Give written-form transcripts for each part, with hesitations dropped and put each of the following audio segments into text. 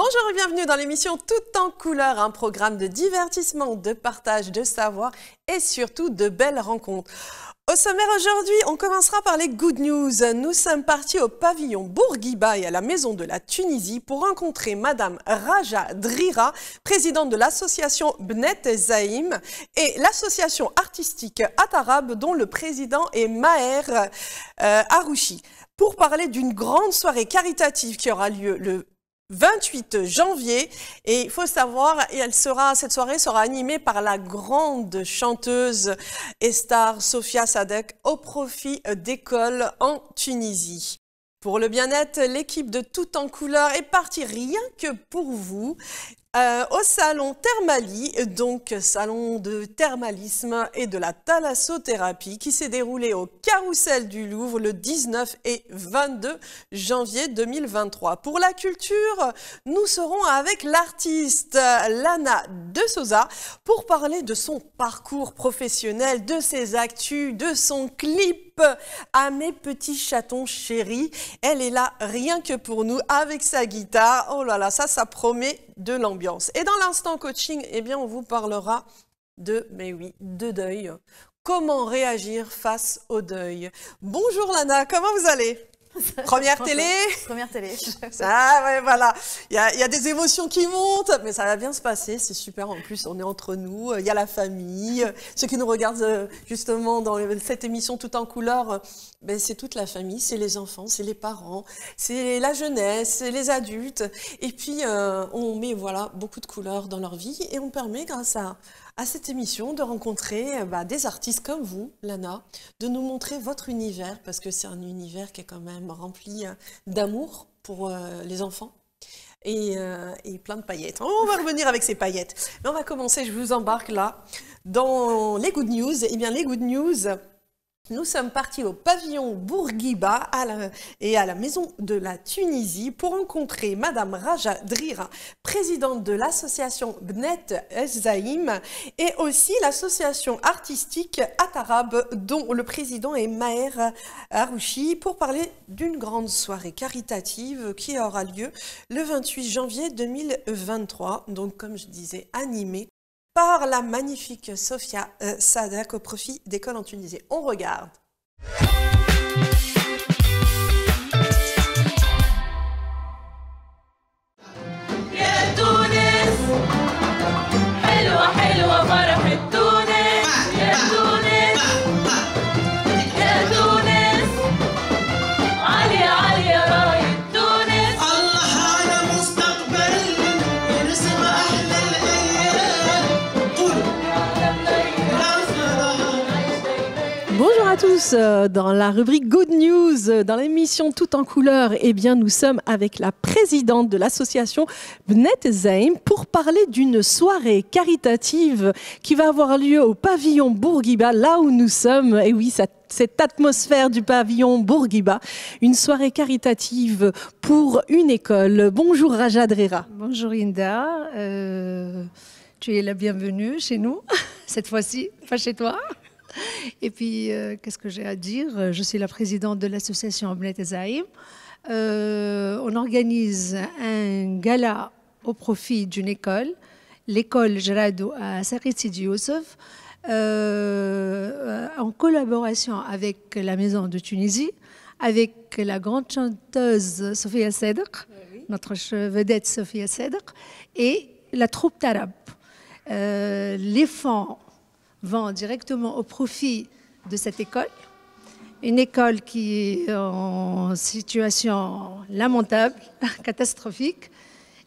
Bonjour et bienvenue dans l'émission Tout en couleur, un programme de divertissement, de partage, de savoir et surtout de belles rencontres. Au sommaire aujourd'hui, on commencera par les good news. Nous sommes partis au pavillon Bourguiba et à la maison de la Tunisie pour rencontrer Madame Raja Drira, présidente de l'association Bnet Zaïm et l'association artistique Atarab dont le président est Maher Harouchi, pour parler d'une grande soirée caritative qui aura lieu le 28 janvier, et il faut savoir, cette soirée sera animée par la grande chanteuse et star Sophia Sadek au profit d'écoles en Tunisie. Pour le bien-être, l'équipe de Tout en couleur est partie rien que pour vous au salon Thermali, donc salon de thermalisme et de la thalassothérapie qui s'est déroulé au Carrousel du Louvre le 19 et 22 janvier 2023. Pour la culture, nous serons avec l'artiste Lana De Souza pour parler de son parcours professionnel, de ses actus, de son clip à mes petits chatons chéris. Elle est là rien que pour nous avec sa guitare. Oh là là, ça promet de l'ambiance. Et dans l'instant coaching, eh bien, on vous parlera de deuil. Comment réagir face au deuil? Bonjour Lana, comment vous allez? Première télé? Première télé. Ah ouais, voilà. Il y a des émotions qui montent, mais ça va bien se passer. C'est super. En plus, on est entre nous. Il y a la famille. Ceux qui nous regardent justement dans cette émission Tout en couleur, ben, c'est toute la famille. C'est les enfants, c'est les parents, c'est la jeunesse, c'est les adultes. Et puis, on met beaucoup de couleurs dans leur vie et on permet, grâce à cette émission, de rencontrer des artistes comme vous, Lana, de nous montrer votre univers, parce que c'est un univers qui est quand même rempli d'amour pour les enfants et plein de paillettes. On va revenir avec ces paillettes. Mais on va commencer, je vous embarque là, dans les good news. Eh bien, les good news... Nous sommes partis au pavillon Bourguiba et à la maison de la Tunisie pour rencontrer Madame Raja Drira, présidente de l'association Bnet Zaïm et aussi l'association artistique Atarab dont le président est Maher Harouchi, pour parler d'une grande soirée caritative qui aura lieu le 28 janvier 2023. Donc, comme je disais, animée par la magnifique Sophia Sadek au profit d'écoles en Tunisie. On regarde. Bonjour à tous, dans la rubrique Good News, dans l'émission Tout en couleur, eh bien, nous sommes avec la présidente de l'association Bnet Zaïm pour parler d'une soirée caritative qui va avoir lieu au pavillon Bourguiba, là où nous sommes. Et oui, cette atmosphère du pavillon Bourguiba, une soirée caritative pour une école. Bonjour Raja Drira. Bonjour Inda, tu es la bienvenue chez nous, cette fois-ci, pas chez toi. Et puis, qu'est-ce que j'ai à dire? Je suis la présidente de l'association Bnet Zaïm. On organise un gala au profit d'une école, l'école Gerado à Sarit Sidi Youssef, en collaboration avec la Maison de Tunisie, avec la grande chanteuse Sophia Sadek, notre vedette Sophia Sadek, et la troupe Tarab. Les fonds vont directement au profit de cette école, une école qui est en situation lamentable, catastrophique.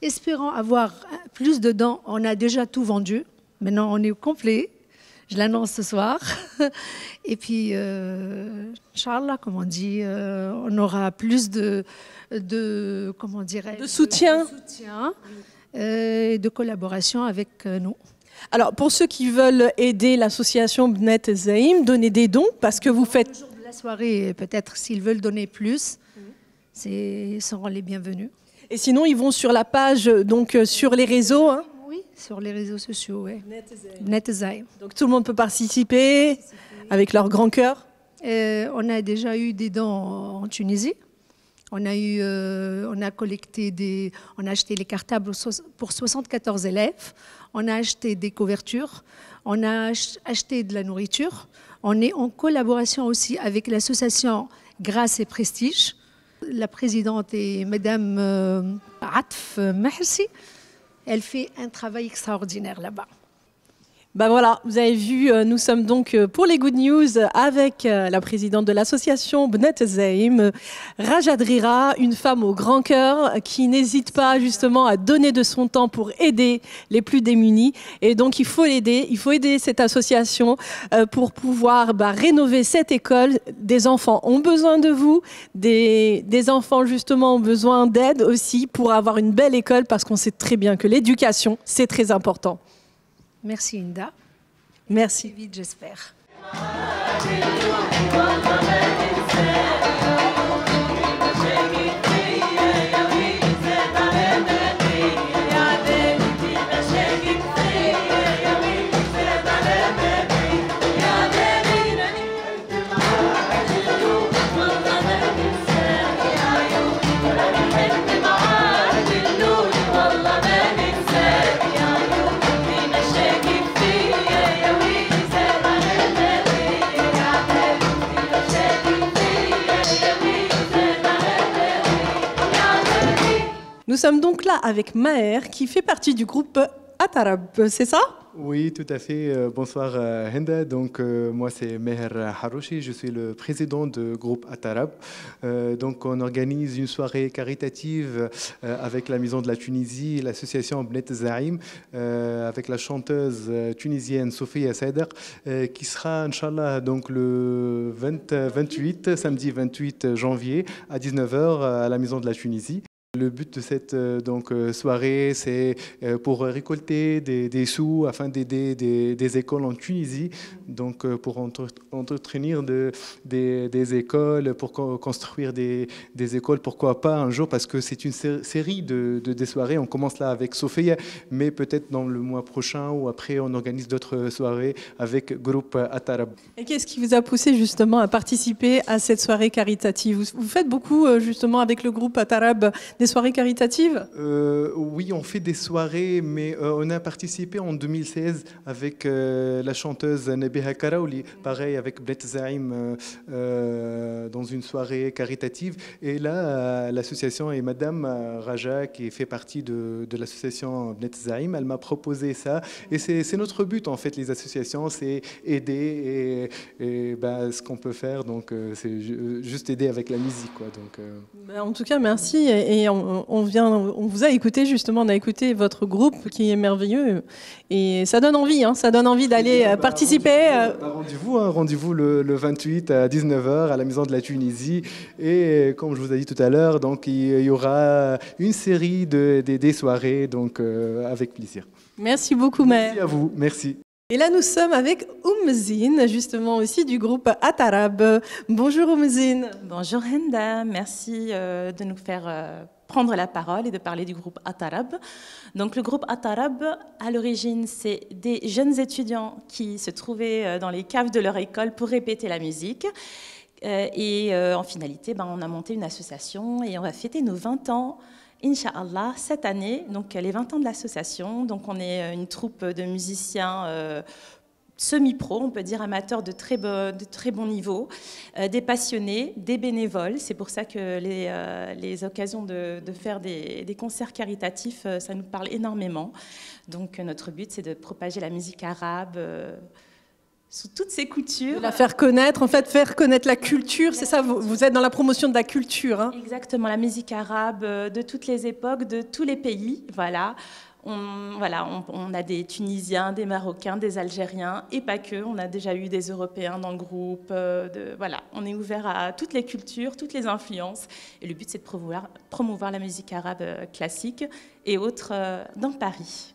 Espérons avoir plus de dons. On a déjà tout vendu. Maintenant, on est complet. Je l'annonce ce soir. Et puis, Inch'Allah, comme on dit, on aura plus de soutien, de collaboration avec nous. Alors, pour ceux qui veulent aider l'association Bnet Zaïm, donner des dons, parce que vous faites... Le jour de la soirée, peut-être, s'ils veulent donner plus, ils seront les bienvenus. Et sinon, ils vont sur la page, donc sur les réseaux. Hein. Oui, sur les réseaux sociaux, oui. Bnet Zaïm. Donc, tout le monde peut participer avec leur grand cœur. On a déjà eu des dons en Tunisie. On a collecté on a acheté les cartables pour 74 élèves. On a acheté des couvertures. On a acheté de la nourriture. On est en collaboration aussi avec l'association Grâce et Prestige. La présidente est Madame Atf Mahersi. Elle fait un travail extraordinaire là-bas. Ben voilà, vous avez vu, nous sommes donc pour les Good News avec la présidente de l'association Bnet Zaïm, Raja Drira, une femme au grand cœur qui n'hésite pas justement à donner de son temps pour aider les plus démunis. Et donc il faut aider cette association pour pouvoir rénover cette école. Des enfants ont besoin de vous, des enfants justement ont besoin d'aide aussi pour avoir une belle école parce qu'on sait très bien que l'éducation, c'est très important. Merci Inda. Merci. Vite, j'espère. Nous sommes donc là avec Maher qui fait partie du groupe Atarab, c'est ça? Oui, tout à fait. Bonsoir Henda. Donc moi c'est Meher Harouchi, je suis le président du groupe Atarab. Donc on organise une soirée caritative avec la Maison de la Tunisie et l'association Bnet Zaïm avec la chanteuse tunisienne Sophia Seder qui sera Inch'Allah donc le 28, samedi 28 janvier à 19h à la Maison de la Tunisie. Le but de cette soirée, c'est pour récolter des sous afin d'aider des écoles en Tunisie, donc pour entretenir des écoles, pour construire des écoles, pourquoi pas un jour, parce que c'est une série des soirées. On commence là avec Sophia, mais peut-être dans le mois prochain ou après, on organise d'autres soirées avec groupe Atarab. Et qu'est-ce qui vous a poussé justement à participer à cette soirée caritative? Vous faites beaucoup justement avec le groupe Atarab des soirées caritatives? Oui, on fait des soirées, mais on a participé en 2016 avec la chanteuse Nabiha Karaouli, pareil avec Bnet Zaïm dans une soirée caritative. Et là, l'association et Madame Raja, qui fait partie de l'association Bnet Zaïm, elle m'a proposé ça. Et c'est notre but, en fait, les associations, c'est aider et ce qu'on peut faire. Donc, c'est juste aider avec la musique, quoi. Donc, En tout cas, merci. Et on vous a écouté justement, on a écouté votre groupe qui est merveilleux et ça donne envie, ça donne envie d'aller participer. Rendez-vous le 28 à 19h à la Maison de la Tunisie et comme je vous ai dit tout à l'heure, donc il y aura une série des soirées, donc avec plaisir. Merci beaucoup, Maher. Merci à vous, merci. Et là, nous sommes avec Oumzine, justement aussi du groupe Atarab. Bonjour Oumzine. Bonjour Henda, merci de nous faire prendre la parole et de parler du groupe Atarab. Donc le groupe Atarab, à l'origine, c'est des jeunes étudiants qui se trouvaient dans les caves de leur école pour répéter la musique. En finalité, on a monté une association et on va fêter nos 20 ans. Inch'Allah, cette année, donc les 20 ans de l'association. Donc on est une troupe de musiciens semi-pro, on peut dire amateurs de très bon niveau, des passionnés, des bénévoles. C'est pour ça que les occasions de faire des concerts caritatifs, ça nous parle énormément. Donc notre but, c'est de propager la musique arabe sous toutes ses coutures. De la faire connaître, en fait, faire connaître la culture, c'est ça, vous êtes dans la promotion de la culture. Exactement, la musique arabe de toutes les époques, de tous les pays, voilà. On a des Tunisiens, des Marocains, des Algériens, et pas que. On a déjà eu des Européens dans le groupe. On est ouvert à toutes les cultures, toutes les influences. Et le but, c'est de promouvoir la musique arabe classique et autres dans Paris.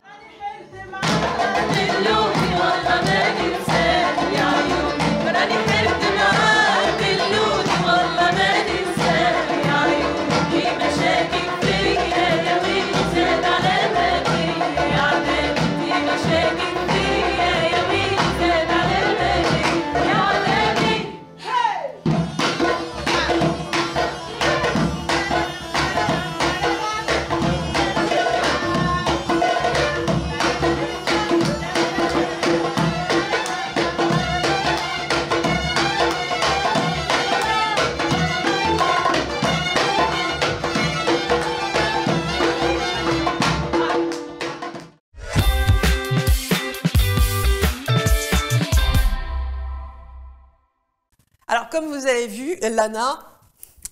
comme vous avez vu, Lana,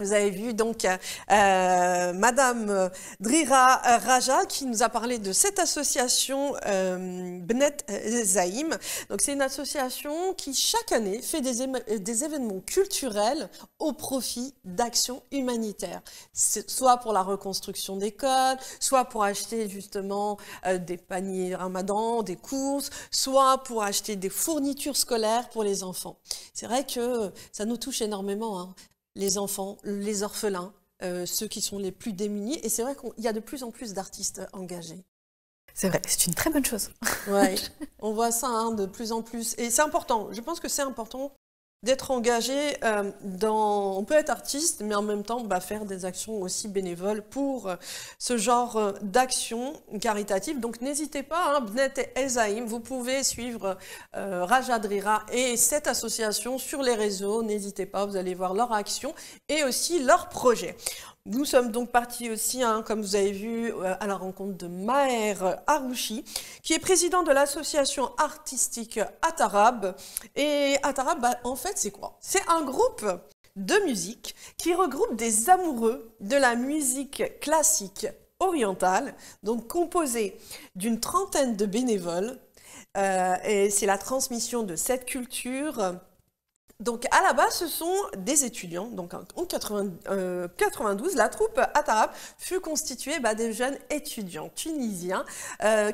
vous avez vu donc Madame Drira Raja qui nous a parlé de cette association Bnet Zaïm. Donc c'est une association qui chaque année fait des événements culturels au profit d'actions humanitaires. Soit pour la reconstruction d'écoles, soit pour acheter justement des paniers Ramadan, des courses, soit pour acheter des fournitures scolaires pour les enfants. C'est vrai que ça nous touche énormément, hein. Les enfants, les orphelins, ceux qui sont les plus démunis. Et c'est vrai qu'il y a de plus en plus d'artistes engagés. C'est vrai, c'est une très bonne chose. Ouais, on voit ça hein, de plus en plus. Et c'est important, je pense que c'est important d'être engagé dans... On peut être artiste, mais en même temps faire des actions aussi bénévoles pour ce genre d'actions caritatives. Donc n'hésitez pas, hein, Bnet Zaïm, vous pouvez suivre Raja Drira et cette association sur les réseaux. N'hésitez pas, vous allez voir leurs actions et aussi leurs projets. Nous sommes donc partis aussi, hein, comme vous avez vu, à la rencontre de Maher Harouchi, qui est président de l'association artistique Atarab. Et Atarab, en fait, c'est quoi? C'est un groupe de musique qui regroupe des amoureux de la musique classique orientale, donc composé d'une trentaine de bénévoles. Et c'est la transmission de cette culture. Donc à la base, ce sont des étudiants. Donc en 92, la troupe Atarab fut constituée des jeunes étudiants tunisiens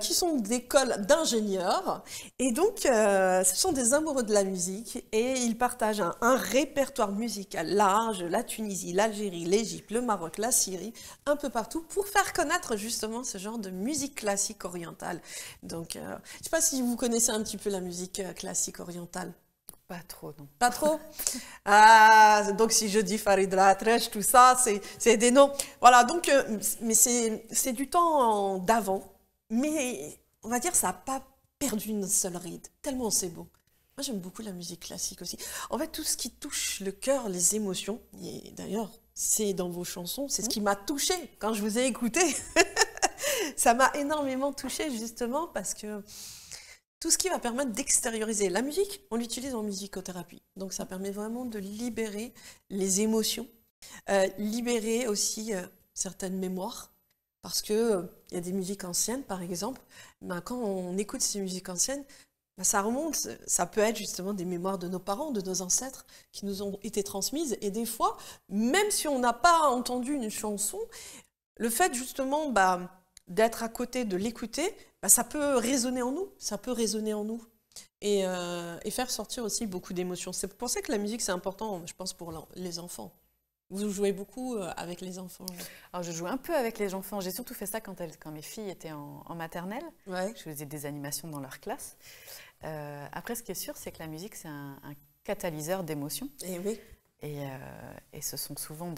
qui sont d'écoles d'ingénieurs. Et donc ce sont des amoureux de la musique et ils partagent un répertoire musical large, la Tunisie, l'Algérie, l'Égypte, le Maroc, la Syrie, un peu partout pour faire connaître justement ce genre de musique classique orientale. Donc je ne sais pas si vous connaissez un petit peu la musique classique orientale. Pas trop, non. Pas trop? Ah, donc si je dis Farid Al-Atrash, tout ça, c'est des noms. Voilà, donc, mais c'est du temps d'avant. Mais on va dire ça n'a pas perdu une seule ride, tellement c'est beau. Moi, j'aime beaucoup la musique classique aussi. En fait, tout ce qui touche le cœur, les émotions, et d'ailleurs, c'est dans vos chansons, c'est ce qui m'a touchée quand je vous ai écouté. Ça m'a énormément touchée, justement, parce que tout ce qui va permettre d'extérioriser. La musique, on l'utilise en musicothérapie. Donc ça permet vraiment de libérer les émotions, libérer aussi certaines mémoires. Parce qu'il y a des musiques anciennes, par exemple, quand on écoute ces musiques anciennes, ça remonte, ça peut être justement des mémoires de nos parents, de nos ancêtres, qui nous ont été transmises. Et des fois, même si on n'a pas entendu une chanson, le fait justement d'être à côté, de l'écouter, ça peut résonner en nous, et faire sortir aussi beaucoup d'émotions. C'est pour ça que la musique, c'est important, je pense, pour les enfants. Vous jouez beaucoup avec les enfants? Alors, je joue un peu avec les enfants. J'ai surtout fait ça quand mes filles étaient en maternelle. Ouais. Je faisais des animations dans leur classe. Après, ce qui est sûr, c'est que la musique, c'est un catalyseur d'émotions. Et oui. Et ce sont souvent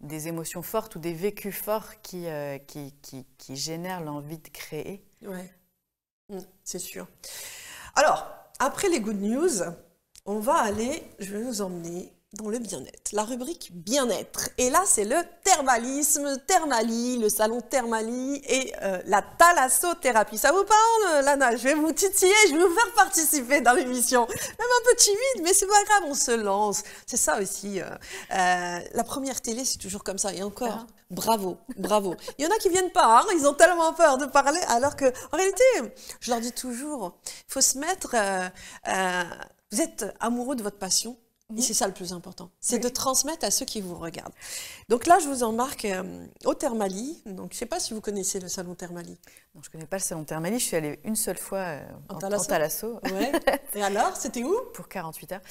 des émotions fortes ou des vécus forts qui génèrent l'envie de créer. Oui, c'est sûr. Alors, après les good news, je vais vous emmener dans le bien-être, la rubrique bien-être. Et là, c'est le thermalisme, Thermalie, le salon Thermalie et la thalassothérapie. Ça vous parle, Lana? Je vais vous titiller, je vais vous faire participer dans l'émission. Même un peu timide, mais c'est pas grave, on se lance. C'est ça aussi. La première télé, c'est toujours comme ça. Et encore, bravo, bravo. Il y en a qui viennent pas, hein, ils ont tellement peur de parler, alors que, en réalité, je leur dis toujours, il faut se mettre... vous êtes amoureux de votre passion. Et c'est ça le plus important, c'est de transmettre à ceux qui vous regardent. Donc là, je vous embarque au Thermalie. Donc, je ne sais pas si vous connaissez le salon Thermalie. Non, je ne connais pas le salon Thermalie. Je suis allée une seule fois en thalasso. Ouais. Et alors, c'était où? Pour 48 heures.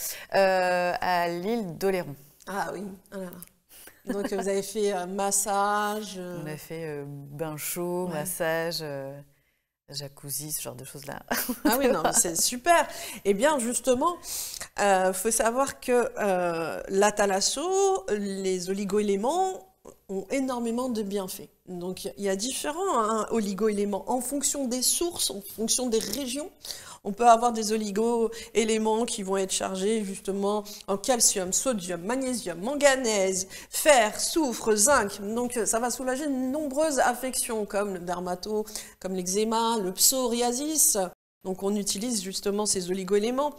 À l'île d'Oléron. Ah oui. Ah là là. Donc, vous avez fait massage. On a fait bain chaud, massage... jacuzzi, ce genre de choses-là. Ah oui, non, c'est super. Eh bien, justement, faut savoir que la thalasso, les oligo-éléments ont énormément de bienfaits. Donc, il y a différents oligo-éléments en fonction des sources, en fonction des régions. On peut avoir des oligo-éléments qui vont être chargés justement en calcium, sodium, magnésium, manganèse, fer, soufre, zinc. Donc ça va soulager de nombreuses affections comme le dermato, comme l'eczéma, le psoriasis. Donc on utilise justement ces oligo-éléments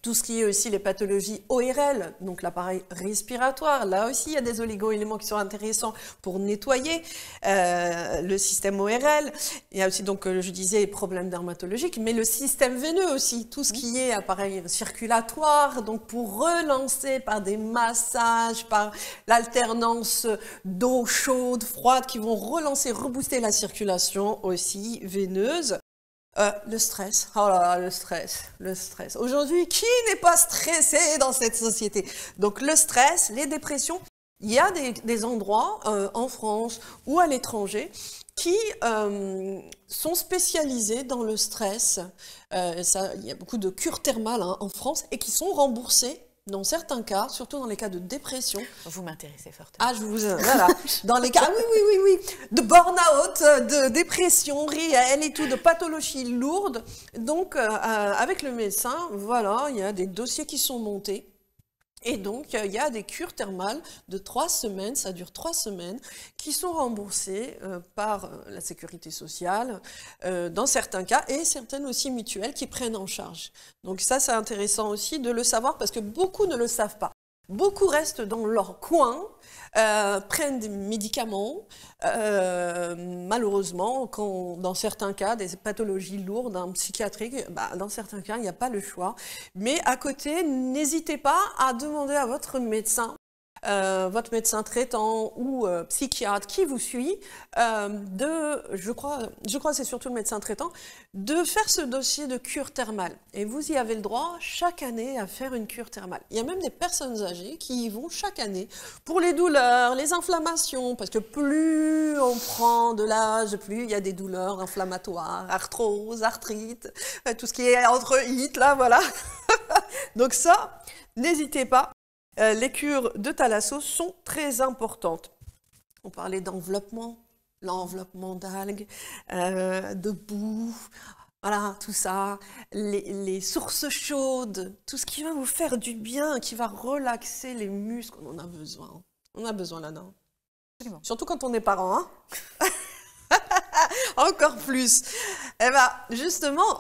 Tout ce qui est aussi les pathologies ORL, donc l'appareil respiratoire. Là aussi, il y a des oligo-éléments qui sont intéressants pour nettoyer le système ORL. Il y a aussi, donc, je disais, les problèmes dermatologiques, mais le système veineux aussi, tout ce qui est appareil circulatoire, donc pour relancer par des massages, par l'alternance d'eau chaude, froide, qui vont relancer, rebooster la circulation aussi veineuse. Le stress, oh là là, le stress. Aujourd'hui, qui n'est pas stressé dans cette société? Donc le stress, les dépressions, il y a des endroits en France ou à l'étranger qui sont spécialisés dans le stress. Il y a beaucoup de cures thermales en France et qui sont remboursées dans certains cas, surtout dans les cas de dépression. Vous m'intéressez fortement. Ah, voilà. Dans les cas, oui, de burn-out, de dépression réelle et tout, de pathologies lourdes. Donc, avec le médecin, voilà, il y a des dossiers qui sont montés. Et donc, il y a des cures thermales de 3 semaines, ça dure 3 semaines, qui sont remboursées par la sécurité sociale dans certains cas, et certaines aussi mutuelles qui prennent en charge. Donc ça, c'est intéressant aussi de le savoir parce que beaucoup ne le savent pas. Beaucoup restent dans leur coin, prennent des médicaments, malheureusement, dans certains cas, des pathologies lourdes, psychiatriques, dans certains cas, il n'y a pas le choix. Mais à côté, n'hésitez pas à demander à votre médecin traitant ou psychiatre qui vous suit, je crois que c'est surtout le médecin traitant, de faire ce dossier de cure thermale. Et vous y avez le droit chaque année à faire une cure thermale. Il y a même des personnes âgées qui y vont chaque année pour les douleurs, les inflammations, parce que plus on prend de l'âge, plus il y a des douleurs inflammatoires, arthrose, arthrite, tout ce qui est entre it, là, voilà. Donc ça, n'hésitez pas. Les cures de thalasso sont très importantes. On parlait d'enveloppement, l'enveloppement d'algues, de boue, voilà, tout ça, les sources chaudes, tout ce qui va vous faire du bien, qui va relaxer les muscles, on en a besoin. On a besoin là-dedans. Surtout quand on est parent, hein. Encore plus. Eh bien, justement,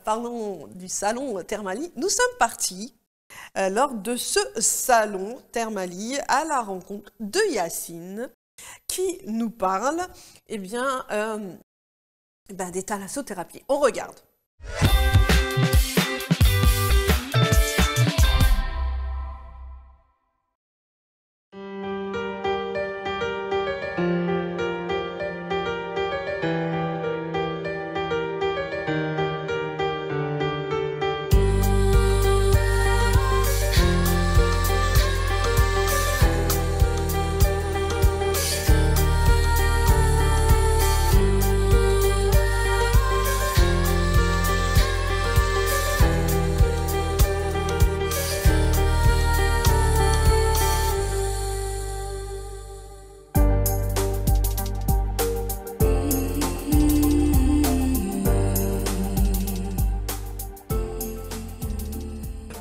parlons du salon Thermalie. Nous sommes partis lors de ce salon Thermalie à la rencontre de Yacine qui nous parle des thalassothérapies. On regarde.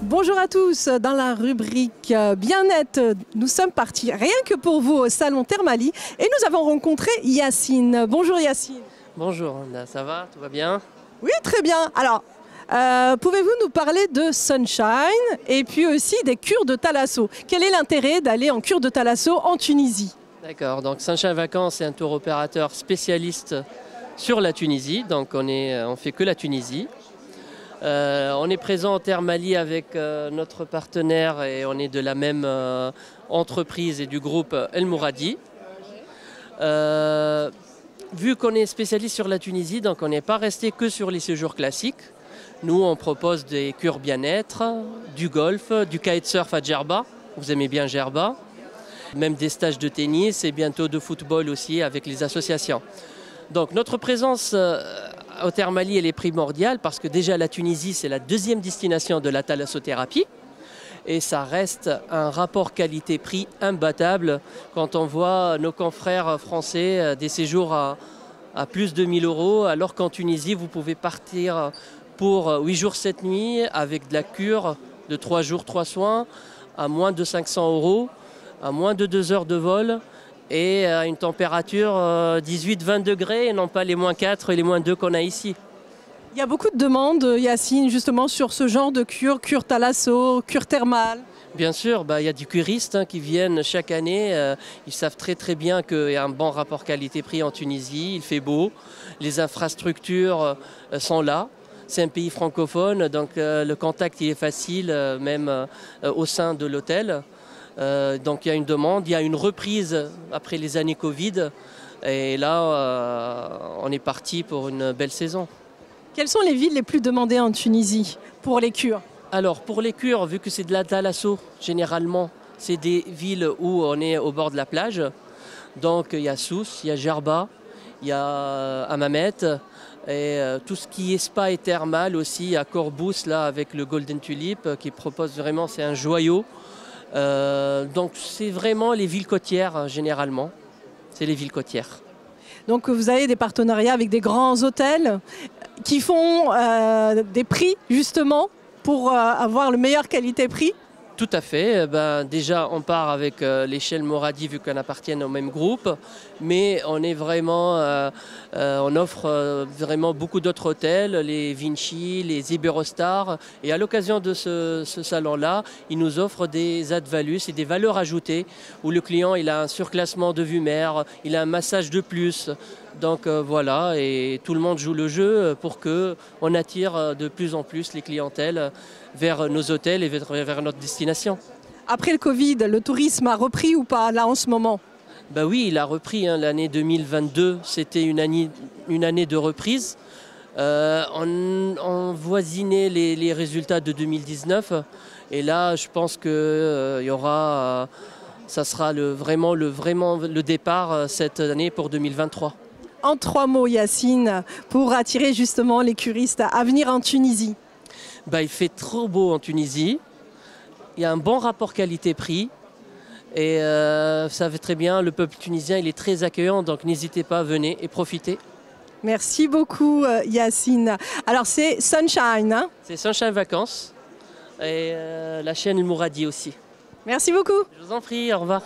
Bonjour à tous, dans la rubrique bien-être, nous sommes partis rien que pour vous au salon Thermalie et nous avons rencontré Yacine. Bonjour Yacine. Bonjour, ça va? Tout va bien? Oui, très bien. Alors, pouvez-vous nous parler de Sunshine et puis aussi des cures de thalasso? Quel est l'intérêt d'aller en cure de thalasso en Tunisie? D'accord, donc Sunshine Vacances est un tour opérateur spécialiste sur la Tunisie, donc on fait que la Tunisie. On est présent en Thermalie avec notre partenaire et on est de la même entreprise et du groupe El Mouradi. Vu qu'on est spécialiste sur la Tunisie, donc on n'est pas resté que sur les séjours classiques. Nous, on propose des cures bien-être, du golf, du kitesurf à Djerba. Vous aimez bien Djerba. Même des stages de tennis et bientôt de football aussi avec les associations. Donc notre présence au Thermalie, elle est primordiale parce que déjà la Tunisie, c'est la deuxième destination de la thalassothérapie. Et ça reste un rapport qualité-prix imbattable quand on voit nos confrères français des séjours à plus de 1000 €, alors qu'en Tunisie, vous pouvez partir pour 8 jours, 7 nuits avec de la cure de 3 jours, 3 soins à moins de 500 €, à moins de 2 heures de vol et à une température 18-20 degrés et non pas les moins 4 et les moins 2 qu'on a ici. Il y a beaucoup de demandes, Yacine, justement sur ce genre de cure thalasso, cure thermale. Bien sûr, il y a des curistes qui viennent chaque année. Ils savent très bien qu'il y a un bon rapport qualité-prix en Tunisie. Il fait beau, les infrastructures sont là. C'est un pays francophone, donc le contact il est facile, même au sein de l'hôtel. Donc il y a une demande, il y a une reprise après les années Covid. Et là, on est parti pour une belle saison. Quelles sont les villes les plus demandées en Tunisie pour les cures? Alors pour les cures, vu que c'est de la thalasso, généralement, c'est des villes où on est au bord de la plage. Donc il y a Sousse, il y a Djerba, il y a Hammamet, et tout ce qui est spa et thermal aussi à Corbous, là avec le Golden Tulip, qui propose vraiment, c'est un joyau. Donc c'est vraiment les villes côtières généralement, c'est les villes côtières. Donc vous avez des partenariats avec des grands hôtels qui font des prix justement pour avoir le meilleur qualité-prix? Tout à fait. Déjà, on part avec l'échelle Moradi vu qu'on appartient au même groupe, mais on est vraiment, on offre vraiment beaucoup d'autres hôtels, les Vinci, les Iberostar, et à l'occasion de ce salon-là, ils nous offrent des add-values et des valeurs ajoutées où le client il a un surclassement de vue mer, il a un massage de plus. Donc voilà, et tout le monde joue le jeu pour qu'on attire de plus en plus les clientèles vers nos hôtels et vers notre destination. Après le Covid, le tourisme a repris ou pas là en ce moment? Oui, il a repris. L'année 2022, c'était une année de reprise. On voisinait les résultats de 2019. Et là, je pense qu'il y aura, ça sera vraiment le départ cette année pour 2023. En 3 mots, Yacine, pour attirer justement les curistes à venir en Tunisie. Il fait trop beau en Tunisie. Il y a un bon rapport qualité-prix. Et vous savez très bien, le peuple tunisien, il est très accueillant. Donc n'hésitez pas, venez et profitez. Merci beaucoup, Yacine. Alors c'est Sunshine, hein? C'est Sunshine Vacances. Et la chaîne El Mouradi aussi. Merci beaucoup. Je vous en prie, au revoir.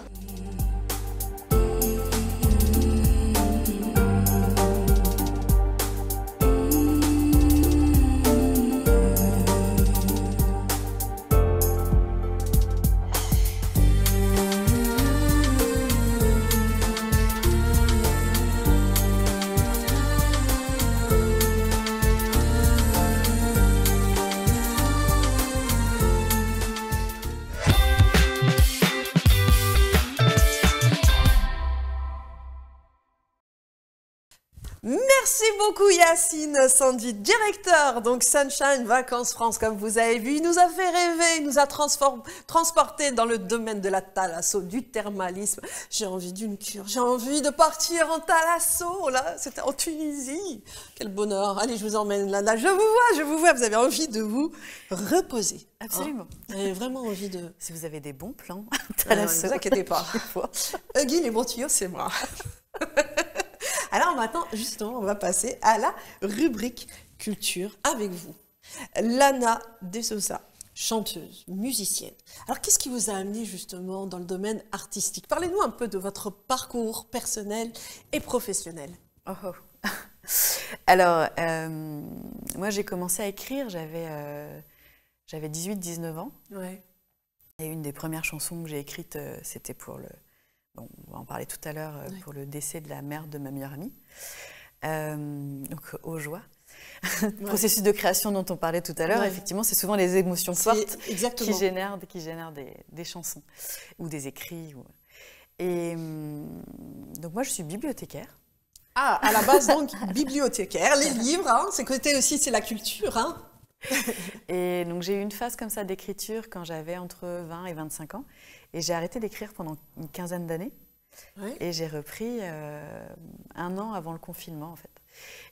Merci beaucoup Yacine Sandy, directeur donc Sunshine Vacances France. Comme vous avez vu, il nous a fait rêver, il nous a transporté dans le domaine de la thalasso, du thermalisme. J'ai envie d'une cure, j'ai envie de partir en thalasso, là, c'était en Tunisie. Quel bonheur. Allez, je vous emmène là, je vous vois, vous avez envie de vous reposer. Absolument. Vous avez vraiment envie de... Si vous avez des bons plans, Ne vous inquiétez pas. Huggy, les bons tuyaux, c'est moi. Alors maintenant, justement, on va passer à la rubrique culture avec vous. Lana De Souza, chanteuse, musicienne. Alors, qu'est-ce qui vous a amené justement dans le domaine artistique? Parlez-nous un peu de votre parcours personnel et professionnel. Alors, moi, j'ai commencé à écrire, j'avais 18-19 ans. Ouais. Et une des premières chansons que j'ai écrites, c'était pour le... Bon, on va en parler tout à l'heure, pour le décès de la mère de ma meilleure amie. Donc, aux joies. Le processus de création dont on parlait tout à l'heure, effectivement, c'est souvent les émotions fortes qui génèrent des chansons ou des écrits. Et donc, moi, je suis bibliothécaire. Ah, à la base, donc, bibliothécaire, les livres, hein, c'est côté aussi, c'est la culture, hein. Et donc, j'ai eu une phase comme ça d'écriture quand j'avais entre 20 et 25 ans. Et j'ai arrêté d'écrire pendant une quinzaine d'années. Ouais. Et j'ai repris 1 an avant le confinement, en fait.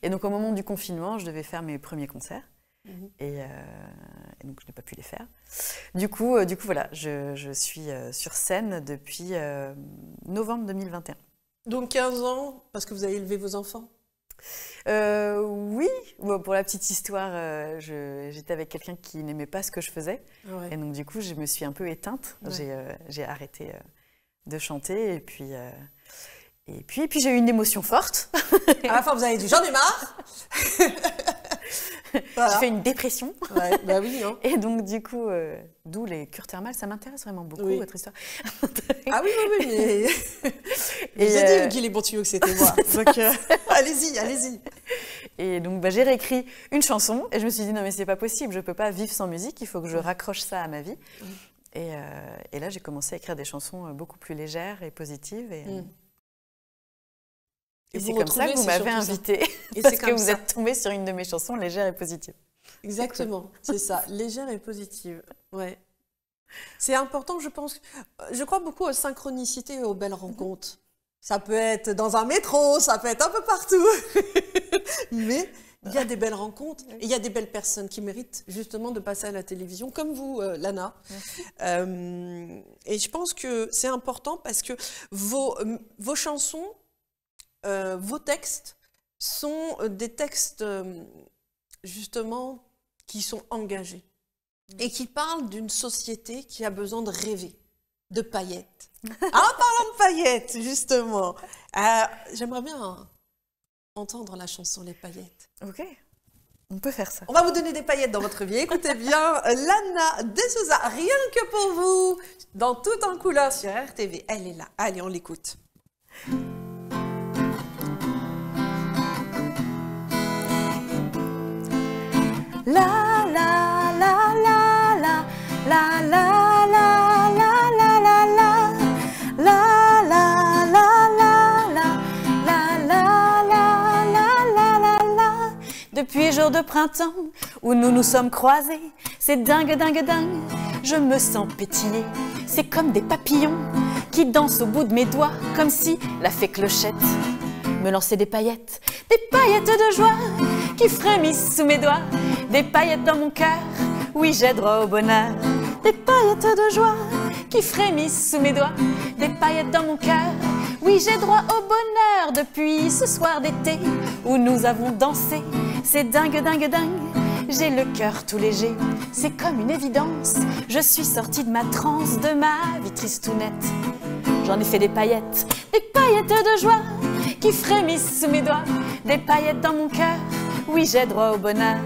Et donc, au moment du confinement, je devais faire mes premiers concerts. Et donc, je n'ai pas pu les faire. Du coup voilà, je suis sur scène depuis novembre 2021. Donc, 15 ans, parce que vous avez élevé vos enfants? Oui, bon, pour la petite histoire, j'étais avec quelqu'un qui n'aimait pas ce que je faisais. Ouais. Et donc, du coup, je me suis un peu éteinte. Ouais. J'ai arrêté de chanter. Et puis j'ai eu une émotion forte. À la fin, vous avez dit, j'en ai marre. Voilà. J'ai fait une dépression. Ouais, bah oui, hein. Et donc, du coup, d'où les cures thermales, ça m'intéresse vraiment beaucoup, Oui. votre histoire. Ah oui, mais... Et, J'ai dit, Guy les bons tuyaux, que c'était moi. Donc, allez-y, allez-y. Et donc, bah, j'ai réécrit une chanson et je me suis dit, non, mais c'est pas possible, je peux pas vivre sans musique, il faut que je raccroche ça à ma vie. Et là, j'ai commencé à écrire des chansons beaucoup plus légères et positives. Et c'est comme ça que vous m'avez invitée, parce que vous êtes tombée sur une de mes chansons légères et positives. Exactement, c'est ça, légère et positive. Ouais. C'est important, je pense. Je crois beaucoup aux synchronicités et aux belles rencontres. Ça peut être dans un métro, ça peut être un peu partout. Mais il y a des belles rencontres et il y a des belles personnes qui méritent justement de passer à la télévision, comme vous, Lana. Et je pense que c'est important parce que vos chansons, vos textes sont des textes justement qui sont engagés et qui parlent d'une société qui a besoin de rêver, de paillettes. En parlant de paillettes, justement, j'aimerais bien entendre la chanson Les Paillettes. Ok, on peut faire ça. On va vous donner des paillettes dans votre vie. Écoutez bien, Lana De Souza, rien que pour vous, dans Tout en couleur sur RTV. Elle est là. Allez, on l'écoute. La la la la la la la la la la la la la la la la la la la. Depuis jour de printemps où nous nous sommes croisés, c'est dingue dingue dingue, je me sens pétiller. C'est comme des papillons qui dansent au bout de mes doigts, comme si la fée Clochette me lançait des paillettes de joie qui frémissent sous mes doigts, des paillettes dans mon cœur, oui j'ai droit au bonheur. Des paillettes de joie qui frémissent sous mes doigts, des paillettes dans mon cœur, oui j'ai droit au bonheur. Depuis ce soir d'été où nous avons dansé, c'est dingue dingue dingue, j'ai le cœur tout léger, c'est comme une évidence, je suis sortie de ma transe, de ma vie tristounette. J'en ai fait des paillettes de joie qui frémissent sous mes doigts, des paillettes dans mon cœur, oui j'ai droit au bonheur.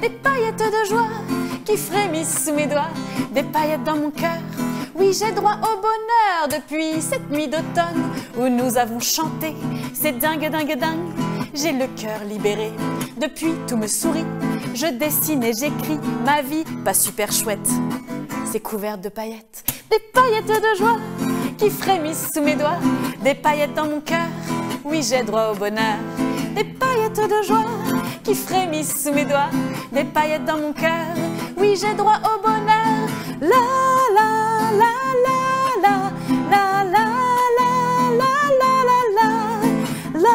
Des paillettes de joie qui frémissent sous mes doigts, des paillettes dans mon cœur, oui j'ai droit au bonheur. Depuis cette nuit d'automne où nous avons chanté, c'est dingue dingue dingue, j'ai le cœur libéré. Depuis tout me sourit, je dessine et j'écris, ma vie pas super chouette, c'est couvert de paillettes. Des paillettes de joie qui frémissent sous mes doigts, des paillettes dans mon cœur, oui j'ai droit au bonheur. Des paillettes de joie qui frémissent sous mes doigts, des paillettes dans mon cœur, oui j'ai droit au bonheur. La la la la la la la la la la la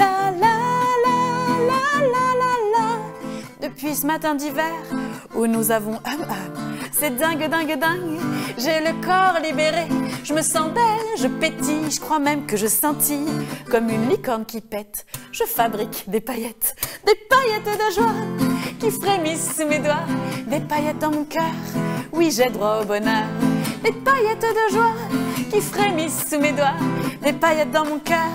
la la la la la la. Depuis ce matin d'hiver où nous avons c'est dingue dingue dingue, j'ai le corps libéré, je me sens belle, je pétille, je crois même que je scintille comme une licorne qui pète. Je fabrique des paillettes de joie qui frémissent sous mes doigts, des paillettes dans mon cœur, oui j'ai droit au bonheur. Des paillettes de joie qui frémissent sous mes doigts, des paillettes dans mon cœur,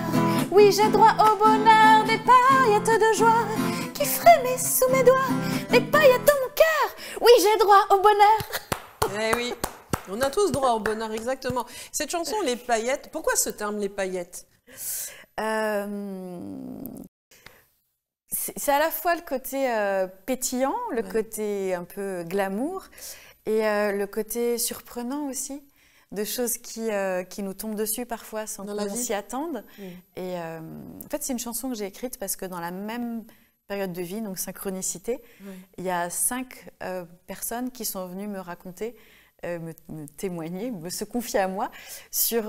oui j'ai droit au bonheur. Des paillettes de joie qui frémissent sous mes doigts, des paillettes dans mon cœur, oui j'ai droit au bonheur. Eh oui, on a tous droit au bonheur, exactement. Cette chanson, Les Paillettes, pourquoi ce terme, Les Paillettes? C'est à la fois le côté pétillant, le côté un peu glamour, et le côté surprenant aussi, de choses qui nous tombent dessus parfois sans qu'on s'y attende. Et en fait, c'est une chanson que j'ai écrite parce que dans la même période de vie, donc synchronicité, il y a 5 personnes qui sont venues me raconter, me témoigner, se confier à moi sur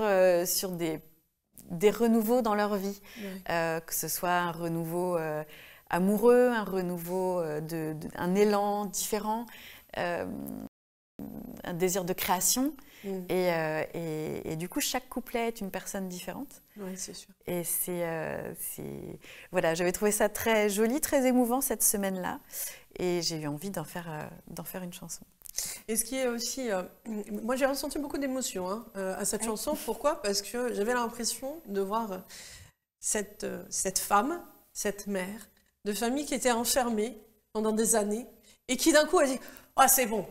des renouveaux dans leur vie, que ce soit un renouveau amoureux, un renouveau, un élan différent, un désir de création. Et du coup, chaque couplet est une personne différente. Oui, c'est sûr. Et voilà, j'avais trouvé ça très joli, très émouvant cette semaine-là. Et j'ai eu envie d'en faire une chanson. Et ce qui est aussi... moi, j'ai ressenti beaucoup d'émotions à cette chanson. Pourquoi? Parce que j'avais l'impression de voir cette femme, cette mère de famille qui était enfermée pendant des années et qui d'un coup a dit « Ah, c'est bon !»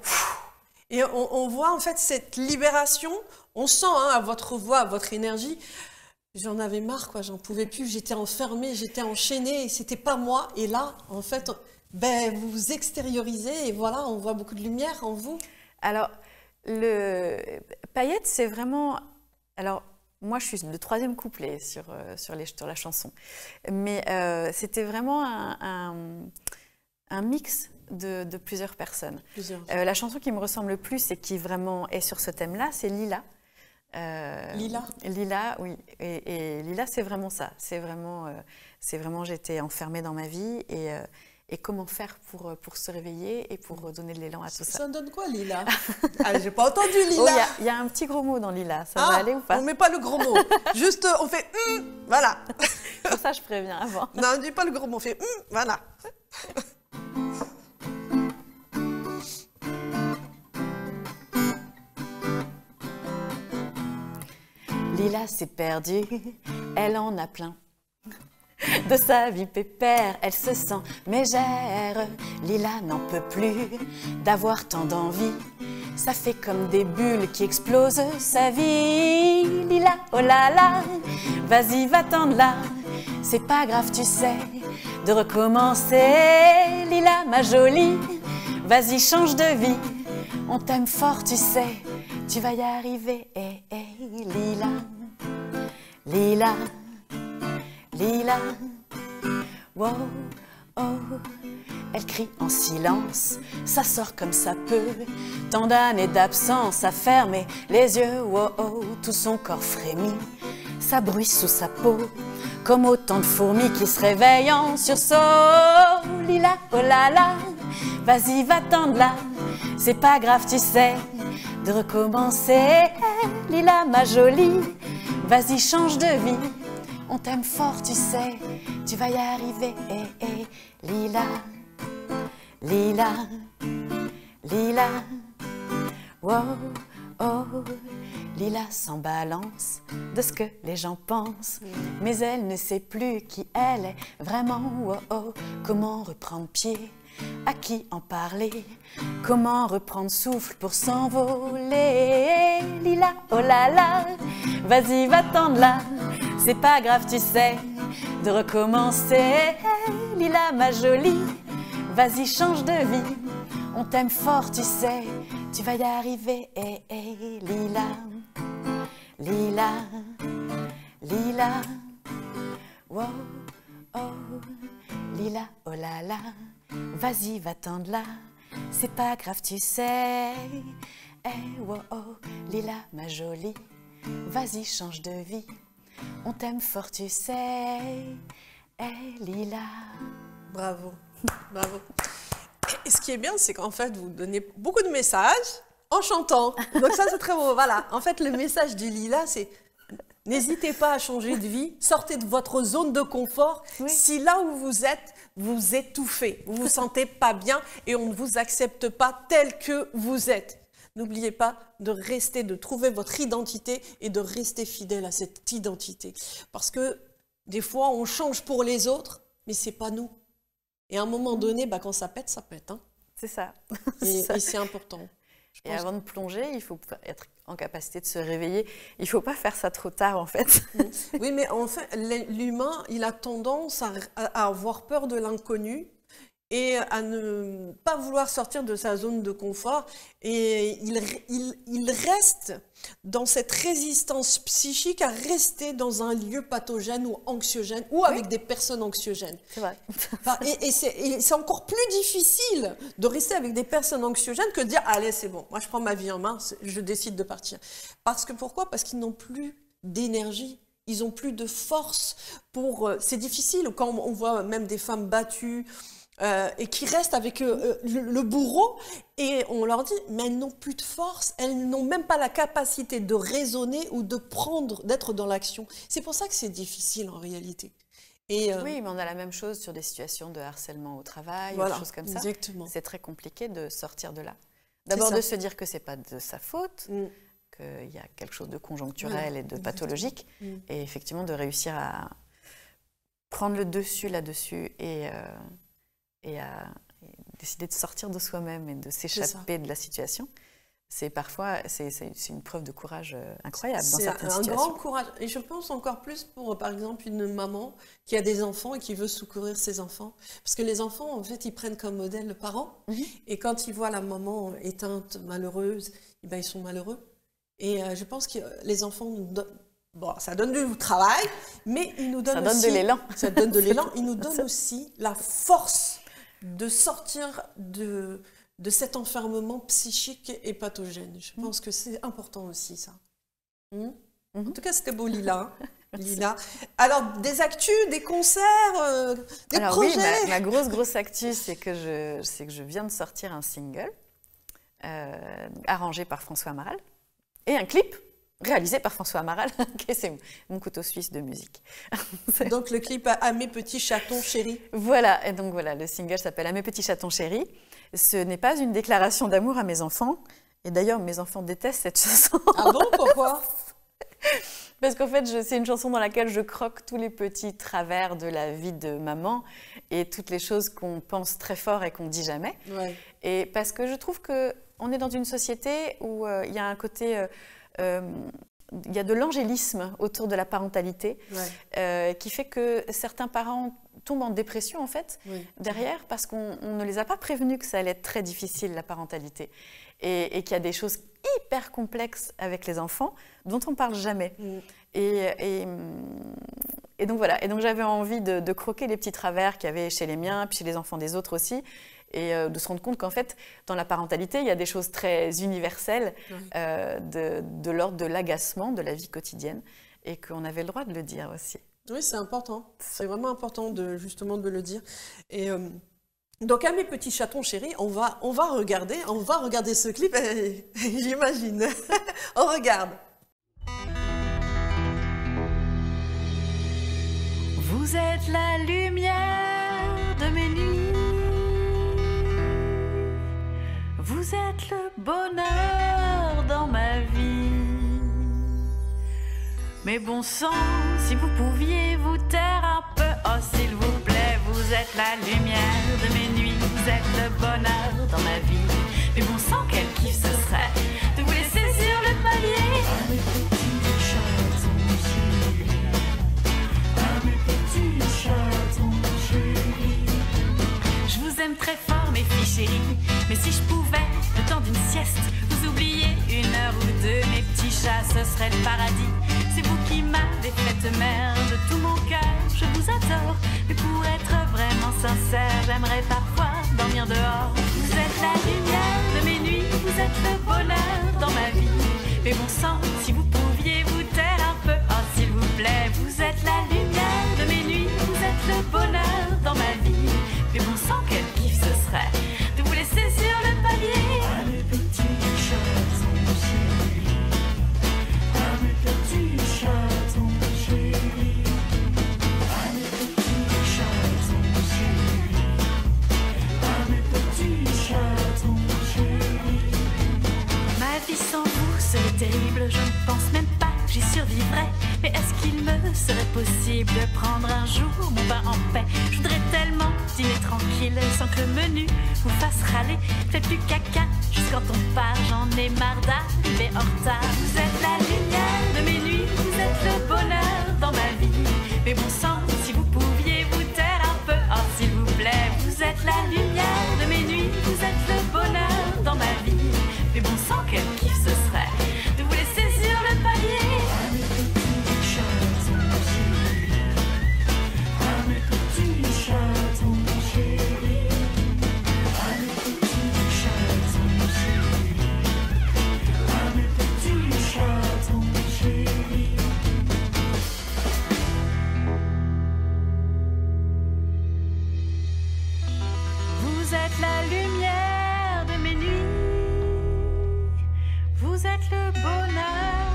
Et on voit en fait cette libération, on sent hein, à votre voix, à votre énergie, j'en avais marre, quoi, j'en pouvais plus, j'étais enfermée, j'étais enchaînée, et c'était pas moi. Et là, en fait, ben, vous vous extériorisez et voilà, on voit beaucoup de lumière en vous. Alors, le Paillettes, c'est vraiment... Alors, moi, je suis le troisième couplet sur la chanson. Mais c'était vraiment un mix de plusieurs personnes. La chanson qui me ressemble le plus et qui vraiment est sur ce thème-là, c'est Lila. Lila. Lila, oui. Et Lila, c'est vraiment ça. C'est vraiment j'étais enfermée dans ma vie et comment faire pour se réveiller et pour donner de l'élan à tout ça. Ça donne quoi, Lila? Ah, j'ai pas entendu Lila. Oh, il y a un petit gros mot dans Lila. Ça va aller ou pas? On met pas le gros mot. Juste, on fait voilà. Pour ça, je préviens avant. Non, on dit pas le gros mot. On fait voilà. Lila s'est perdue, elle en a plein. De sa vie pépère, elle se sent mégère. Lila n'en peut plus d'avoir tant d'envie. Ça fait comme des bulles qui explosent sa vie. Lila, oh là là, vas-y, va-t'en de là. C'est pas grave, tu sais, de recommencer. Lila, ma jolie, vas-y, change de vie. On t'aime fort, tu sais, tu vas y arriver. Lila, Lila, Lila, wow, oh. Elle crie en silence, ça sort comme ça peut. Tant d'années d'absence à fermer les yeux, wow, oh. Tout son corps frémit, ça bruit sous sa peau, comme autant de fourmis qui se réveillent en sursaut. Lila, oh là là, vas-y, va-t'en de là. C'est pas grave, tu sais, de recommencer. Lila, ma jolie, vas-y, change de vie. On t'aime fort, tu sais, tu vas y arriver. Lila, Lila, Lila, wow, oh. Lila s'en balance de ce que les gens pensent, mais elle ne sait plus qui elle est vraiment. Oh, oh. Comment reprendre pied? À qui en parler? Comment reprendre souffle pour s'envoler? Lila, oh là là, vas-y, va-t'en de là. C'est pas grave, tu sais, de recommencer. Lila, ma jolie, vas-y, change de vie. On t'aime fort, tu sais, tu vas y arriver. Lila, Lila, Lila, wow, oh. Lila, oh là là, vas-y, va-t'en de là. C'est pas grave, tu sais. Wow, oh. Lila, ma jolie, vas-y, change de vie. On t'aime fort, tu sais. Lila. Bravo, bravo. Et ce qui est bien, c'est qu'en fait, vous donnez beaucoup de messages en chantant. Donc ça, c'est très beau. Voilà. En fait, le message du Lila, c'est n'hésitez pas à changer de vie. Sortez de votre zone de confort. Oui. Si là où vous êtes, vous étouffez, vous vous sentez pas bien et on ne vous accepte pas tel que vous êtes. N'oubliez pas de rester, de trouver votre identité et de rester fidèle à cette identité. Parce que des fois, on change pour les autres, mais c'est pas nous. Et à un moment donné, bah, quand ça pète, ça pète. Hein. C'est ça. Et c'est important. Et avant de plonger, il faut être en capacité de se réveiller. Il ne faut pas faire ça trop tard, en fait. Oui, mais en fait, l'humain, il a tendance à avoir peur de l'inconnu et à ne pas vouloir sortir de sa zone de confort. Et il reste dans cette résistance psychique à rester dans un lieu pathogène ou anxiogène ou avec des personnes anxiogènes. C'est vrai. Et c'est encore plus difficile de rester avec des personnes anxiogènes que de dire « Allez, c'est bon, moi je prends ma vie en main, je décide de partir ». Parce que pourquoi? Parce qu'ils n'ont plus d'énergie. Ils n'ont plus de force pour... c'est difficile quand on voit même des femmes battues, et qui restent avec le bourreau et on leur dit mais elles n'ont plus de force, elles n'ont même pas la capacité de raisonner ou de prendre, d'être dans l'action. C'est pour ça que c'est difficile en réalité. Et oui, mais on a la même chose sur des situations de harcèlement au travail, voilà, des choses comme ça. Exactement. C'est très compliqué de sortir de là. D'abord de se dire que c'est pas de sa faute, qu'il y a quelque chose de conjoncturel et de pathologique, et effectivement de réussir à prendre le dessus là-dessus et décider de sortir de soi-même et de s'échapper de la situation, c'est parfois une preuve de courage incroyable dans certaines situations. C'est un grand courage. Et je pense encore plus pour, par exemple, une maman qui a des enfants et qui veut secourir ses enfants. Parce que les enfants, en fait, ils prennent comme modèle le parent. Et quand ils voient la maman éteinte, malheureuse, eh ben, ils sont malheureux. Et je pense que les enfants nous donnent... Bon, ça donne du travail, mais ils nous donnent aussi... Ça donne de l'élan. Ça donne de l'élan. Ils nous donnent aussi la force de sortir de cet enfermement psychique et pathogène. Je pense que c'est important aussi, ça. En tout cas, c'était beau, Lila. Lila. Alors, des actus, des concerts, des projets. Oui, ma grosse actu, c'est que je viens de sortir un single arrangé par François Amaral et un clip réalisé par François Amaral, c'est mon couteau suisse de musique. Donc le clip à mes petits chatons chéris. Voilà, et donc voilà, le single s'appelle À mes petits chatons chéris. Ce n'est pas une déclaration d'amour à mes enfants, et d'ailleurs mes enfants détestent cette chanson. Ah bon, pourquoi? Parce qu'en fait, c'est une chanson dans laquelle je croque tous les petits travers de la vie de maman et toutes les choses qu'on pense très fort et qu'on ne dit jamais. Ouais. Et parce que je trouve qu'on est dans une société où il y a un côté... il y a de l'angélisme autour de la parentalité qui fait que certains parents tombent en dépression en fait derrière parce qu'on ne les a pas prévenus que ça allait être très difficile la parentalité et qu'il y a des choses hyper complexes avec les enfants dont on ne parle jamais. Et donc voilà, et donc j'avais envie de croquer les petits travers qu'il y avait chez les miens puis chez les enfants des autres aussi. Et de se rendre compte qu'en fait, dans la parentalité, il y a des choses très universelles de l'ordre de l'agacement de la vie quotidienne et qu'on avait le droit de le dire aussi. Oui, c'est important. C'est vraiment important justement de le dire. Et donc, à mes petits chatons chéris, on va regarder ce clip, j'imagine. On regarde. Vous êtes la lumière de mes nuits. Vous êtes le bonheur dans ma vie. Mais bon sang, si vous pouviez vous taire un peu, oh s'il vous plaît, vous êtes la lumière de mes nuits, vous êtes le bonheur dans ma vie. Mais bon sang, quel kiff ce serait de vous laisser sur le palier. Ah mes petits chatons chéris, ah mes petits chatons chéris. Je vous aime très fort mes filles chéries, mais si je pouvais, le temps d'une sieste, vous oubliez 1 heure ou 2, mes petits chats, ce serait le paradis. C'est vous qui m'avez fait mère de tout mon cœur, je vous adore. Mais pour être vraiment sincère, j'aimerais parfois dormir dehors. Vous êtes la lumière de mes nuits, vous êtes le bonheur dans ma vie. Mais bon sang, si vous pouviez vous taire un peu, oh s'il vous plaît, vous êtes la lumière de mes nuits, vous êtes le bonheur dans ma vie. Mais bon sang, quel kiff ce serait de vous laisser sur le palier. Ah mes petits chatons chéris, ah mes petits chatons chéris, ah mes petits chatons chéris, ah mes petits chatons chéris. Ma vie sans vous serait terrible, je ne pense même pas que j'y survivrais. Mais est-ce qu'il me serait possible de prendre un jour mon bain en paix? Je voudrais tellement dîner tranquille sans que le menu vous fasse râler. Faites plus caca juste quand on part, j'en ai marre d'arriver en retard. Vous êtes la lumière de mes nuits, vous êtes le bonheur dans ma vie. Mais bon sang, si vous pouviez vous taire un peu, oh s'il vous plaît, vous êtes la lumière de mes nuits, vous êtes le bonheur dans ma vie. Mais bon sang, quel kiff ce serait de vous laisser sur le palier. Ah mes petits chatons chéris, ah mes petits chatons chéris, ah mes petits chatons chéris, ah mes petits chatons chéris. Vous êtes la lumière de mes nuits, vous êtes le bonheur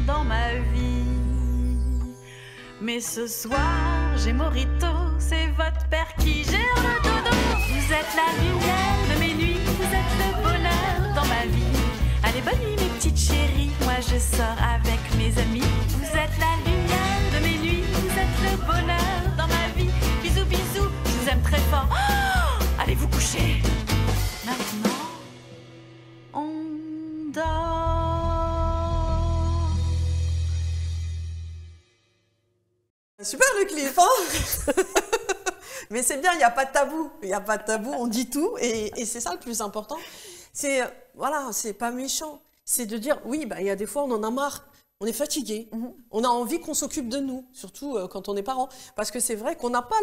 dans ma vie. Mais ce soir, j'ai Morito, c'est votre père qui gère le dodo. Vous êtes la lumière de mes nuits, vous êtes le bonheur dans ma vie. Allez, bonne nuit mes petites chéries, moi je sors avec mes amis. Vous êtes la lumière de mes nuits, vous êtes le bonheur dans ma vie. Super le clip, hein. Mais c'est bien, il n'y a pas de tabou. Il n'y a pas de tabou, on dit tout. Et c'est ça le plus important. C'est, voilà, c'est pas méchant. C'est de dire, oui, bah, il y a des fois, on en a marre. On est fatigué. On a envie qu'on s'occupe de nous, surtout quand on est parent. Parce que c'est vrai qu'on n'a pas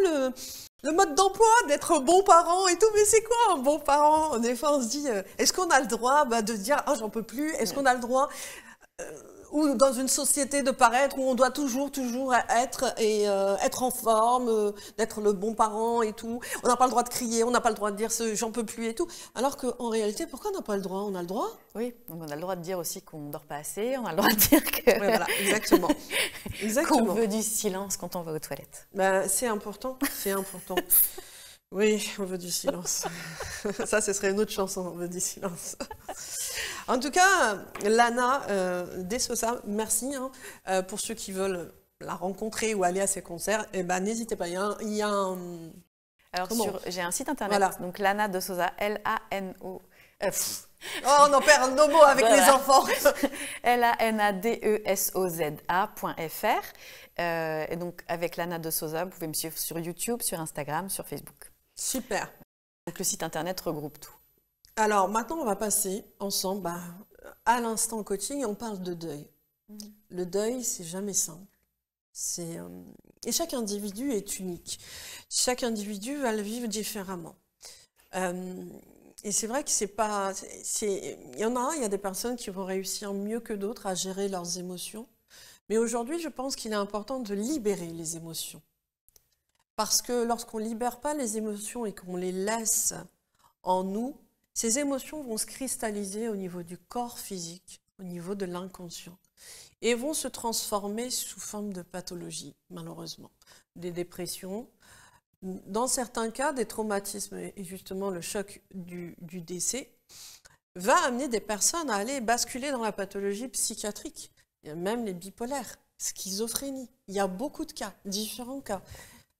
le mode d'emploi d'être bon parent et tout. Mais c'est quoi un bon parent? Des fois, on se dit, est-ce qu'on a le droit de dire, ah, j'en peux plus? Est-ce qu'on a le droit ou dans une société de paraître où on doit toujours être en forme, d'être le bon parent et tout. On n'a pas le droit de crier, on n'a pas le droit de dire j'en peux plus et tout. Alors qu'en réalité, pourquoi on n'a pas le droit? On a le droit. Oui, donc on a le droit de dire aussi qu'on ne dort pas assez, on a le droit de dire que... Ouais, voilà, exactement. Qu'on veut du silence quand on va aux toilettes. Ben, c'est important, c'est important. Oui, on veut du silence. Ça, ce serait une autre chanson, on veut du silence. En tout cas, Lana de Souza, merci hein, pour ceux qui veulent la rencontrer ou aller à ses concerts. Eh ben, n'hésitez pas, il y a un... Alors, j'ai un site internet, voilà. Donc Lana de Souza, L-A-N-O... Oh, on en perd nos mots avec les enfants. LANADESOZA.fr. Et donc, avec Lana de Souza, vous pouvez me suivre sur YouTube, sur Instagram, sur Facebook. Super. Donc, le site internet regroupe tout. Alors, maintenant, on va passer ensemble à l'instant coaching. On parle de deuil. Le deuil, c'est jamais simple. Et chaque individu est unique. Chaque individu va le vivre différemment. Et c'est vrai que c'est pas... Il y a des personnes qui vont réussir mieux que d'autres à gérer leurs émotions. Mais aujourd'hui, je pense qu'il est important de libérer les émotions. Parce que lorsqu'on ne libère pas les émotions et qu'on les laisse en nous, ces émotions vont se cristalliser au niveau du corps physique, au niveau de l'inconscient, et vont se transformer sous forme de pathologie, malheureusement. Des dépressions, dans certains cas, des traumatismes, et justement le choc du décès, va amener des personnes à aller basculer dans la pathologie psychiatrique. Il y a même les bipolaires, schizophrénie. Il y a beaucoup de cas, différents cas.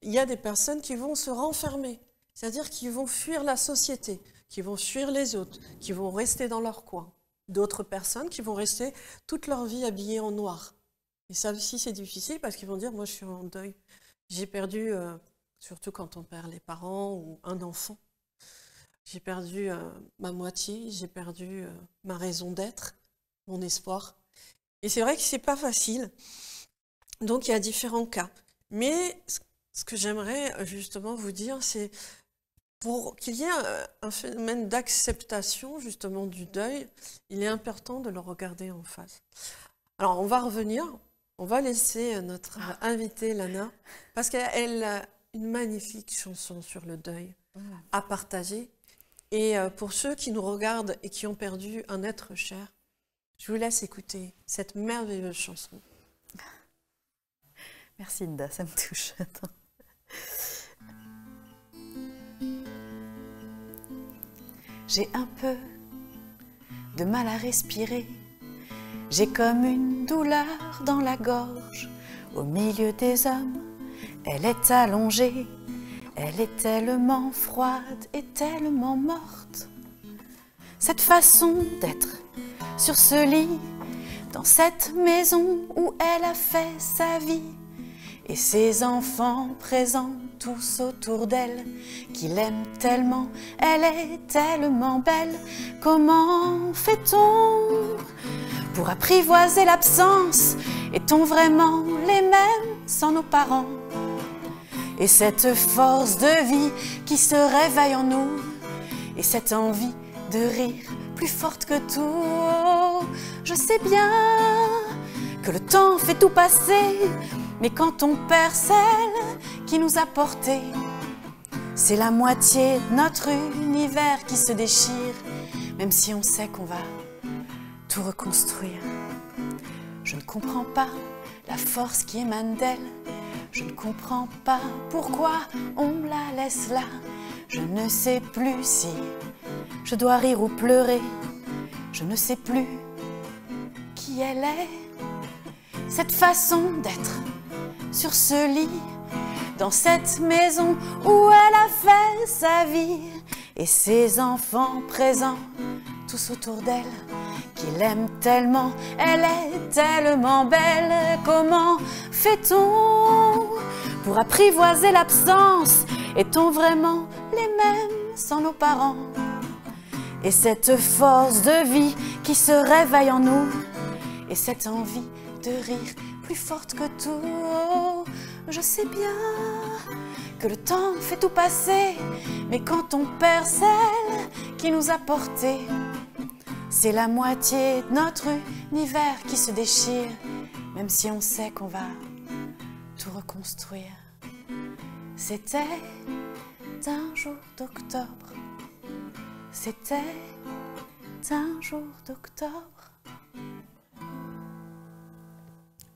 Il y a des personnes qui vont se renfermer, c'est-à-dire qui vont fuir la société, qui vont fuir les autres, qui vont rester dans leur coin. D'autres personnes qui vont rester toute leur vie habillées en noir. Et ça aussi, c'est difficile parce qu'ils vont dire, moi, je suis en deuil. J'ai perdu, surtout quand on perd les parents ou un enfant, j'ai perdu ma moitié, j'ai perdu ma raison d'être, mon espoir. Et c'est vrai que c'est pas facile. Donc, il y a différents cas. Mais ce que j'aimerais justement vous dire, c'est pour qu'il y ait un phénomène d'acceptation justement du deuil, il est important de le regarder en face. Alors, on va revenir, on va laisser notre invitée Lana, parce qu'elle a une magnifique chanson sur le deuil à partager. Et pour ceux qui nous regardent et qui ont perdu un être cher, je vous laisse écouter cette merveilleuse chanson. Merci Inda, ça me touche. Attends. J'ai un peu de mal à respirer. J'ai comme une douleur dans la gorge. Au milieu des hommes, elle est allongée. Elle est tellement froide et tellement morte. Cette façon d'être sur ce lit, dans cette maison où elle a fait sa vie, et ses enfants présents tous autour d'elle, qui l'aiment tellement, elle est tellement belle. Comment fait-on pour apprivoiser l'absence? Est-on vraiment les mêmes sans nos parents? Et cette force de vie qui se réveille en nous, et cette envie de rire plus forte que tout. Oh, je sais bien que le temps fait tout passer, mais quand on perd celle qui nous a portés, c'est la moitié de notre univers qui se déchire, même si on sait qu'on va tout reconstruire. Je ne comprends pas la force qui émane d'elle. Je ne comprends pas pourquoi on la laisse là. Je ne sais plus si je dois rire ou pleurer. Je ne sais plus qui elle est. Cette façon d'être sur ce lit, dans cette maison où elle a fait sa vie, et ses enfants présents tous autour d'elle, qui l'aiment tellement, elle est tellement belle. Comment fait-on pour apprivoiser l'absence. Est-on vraiment les mêmes sans nos parents? Et cette force de vie qui se réveille en nous, et cette envie de rire plus forte que tout. Oh, je sais bien que le temps fait tout passer, mais quand on perd celle qui nous a portés, c'est la moitié de notre univers qui se déchire, même si on sait qu'on va tout reconstruire. C'était un jour d'octobre, c'était un jour d'octobre.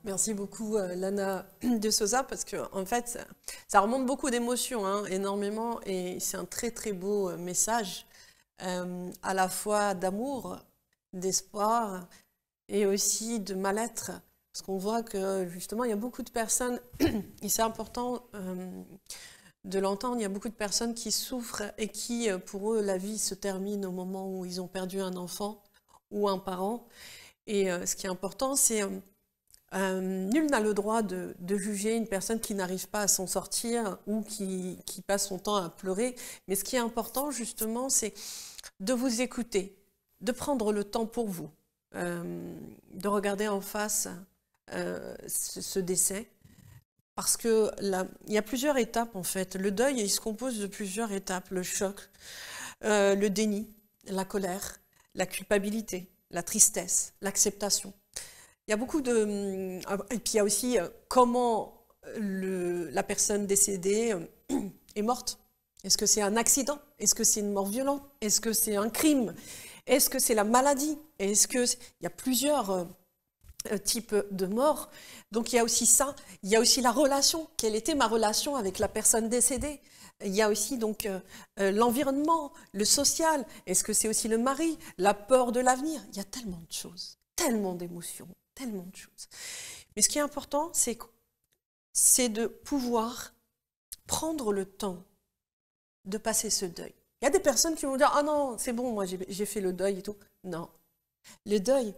Merci beaucoup Lana de Souza, parce que en fait ça remonte beaucoup d'émotions, hein, énormément, et c'est un très très beau message à la fois d'amour, d'espoir et aussi de mal-être, parce qu'on voit que justement il y a beaucoup de personnes et c'est important de l'entendre, il y a beaucoup de personnes qui souffrent et qui pour eux la vie se termine au moment où ils ont perdu un enfant ou un parent, et ce qui est important c'est nul n'a le droit de juger une personne qui n'arrive pas à s'en sortir ou qui passe son temps à pleurer. Mais ce qui est important, justement, c'est de vous écouter, de prendre le temps pour vous, de regarder en face ce décès. Parce qu'il y a plusieurs étapes, en fait. Le deuil, il se compose de plusieurs étapes. Le choc, le déni, la colère, la culpabilité, la tristesse, l'acceptation. Il y a beaucoup de... Et puis il y a aussi comment la personne décédée est morte. Est-ce que c'est un accident? Est-ce que c'est une mort violente? Est-ce que c'est un crime? Est-ce que c'est la maladie? Est-ce que... Il y a plusieurs types de morts. Donc il y a aussi ça. Il y a aussi la relation. Quelle était ma relation avec la personne décédée? Il y a aussi donc l'environnement, le social. Est-ce que c'est aussi le mari? La peur de l'avenir? Il y a tellement de choses, tellement d'émotions. Tellement de choses. Mais ce qui est important, c'est de pouvoir prendre le temps de passer ce deuil. Il y a des personnes qui vont dire « Ah non, c'est bon, moi j'ai fait le deuil et tout ». Non. Le deuil,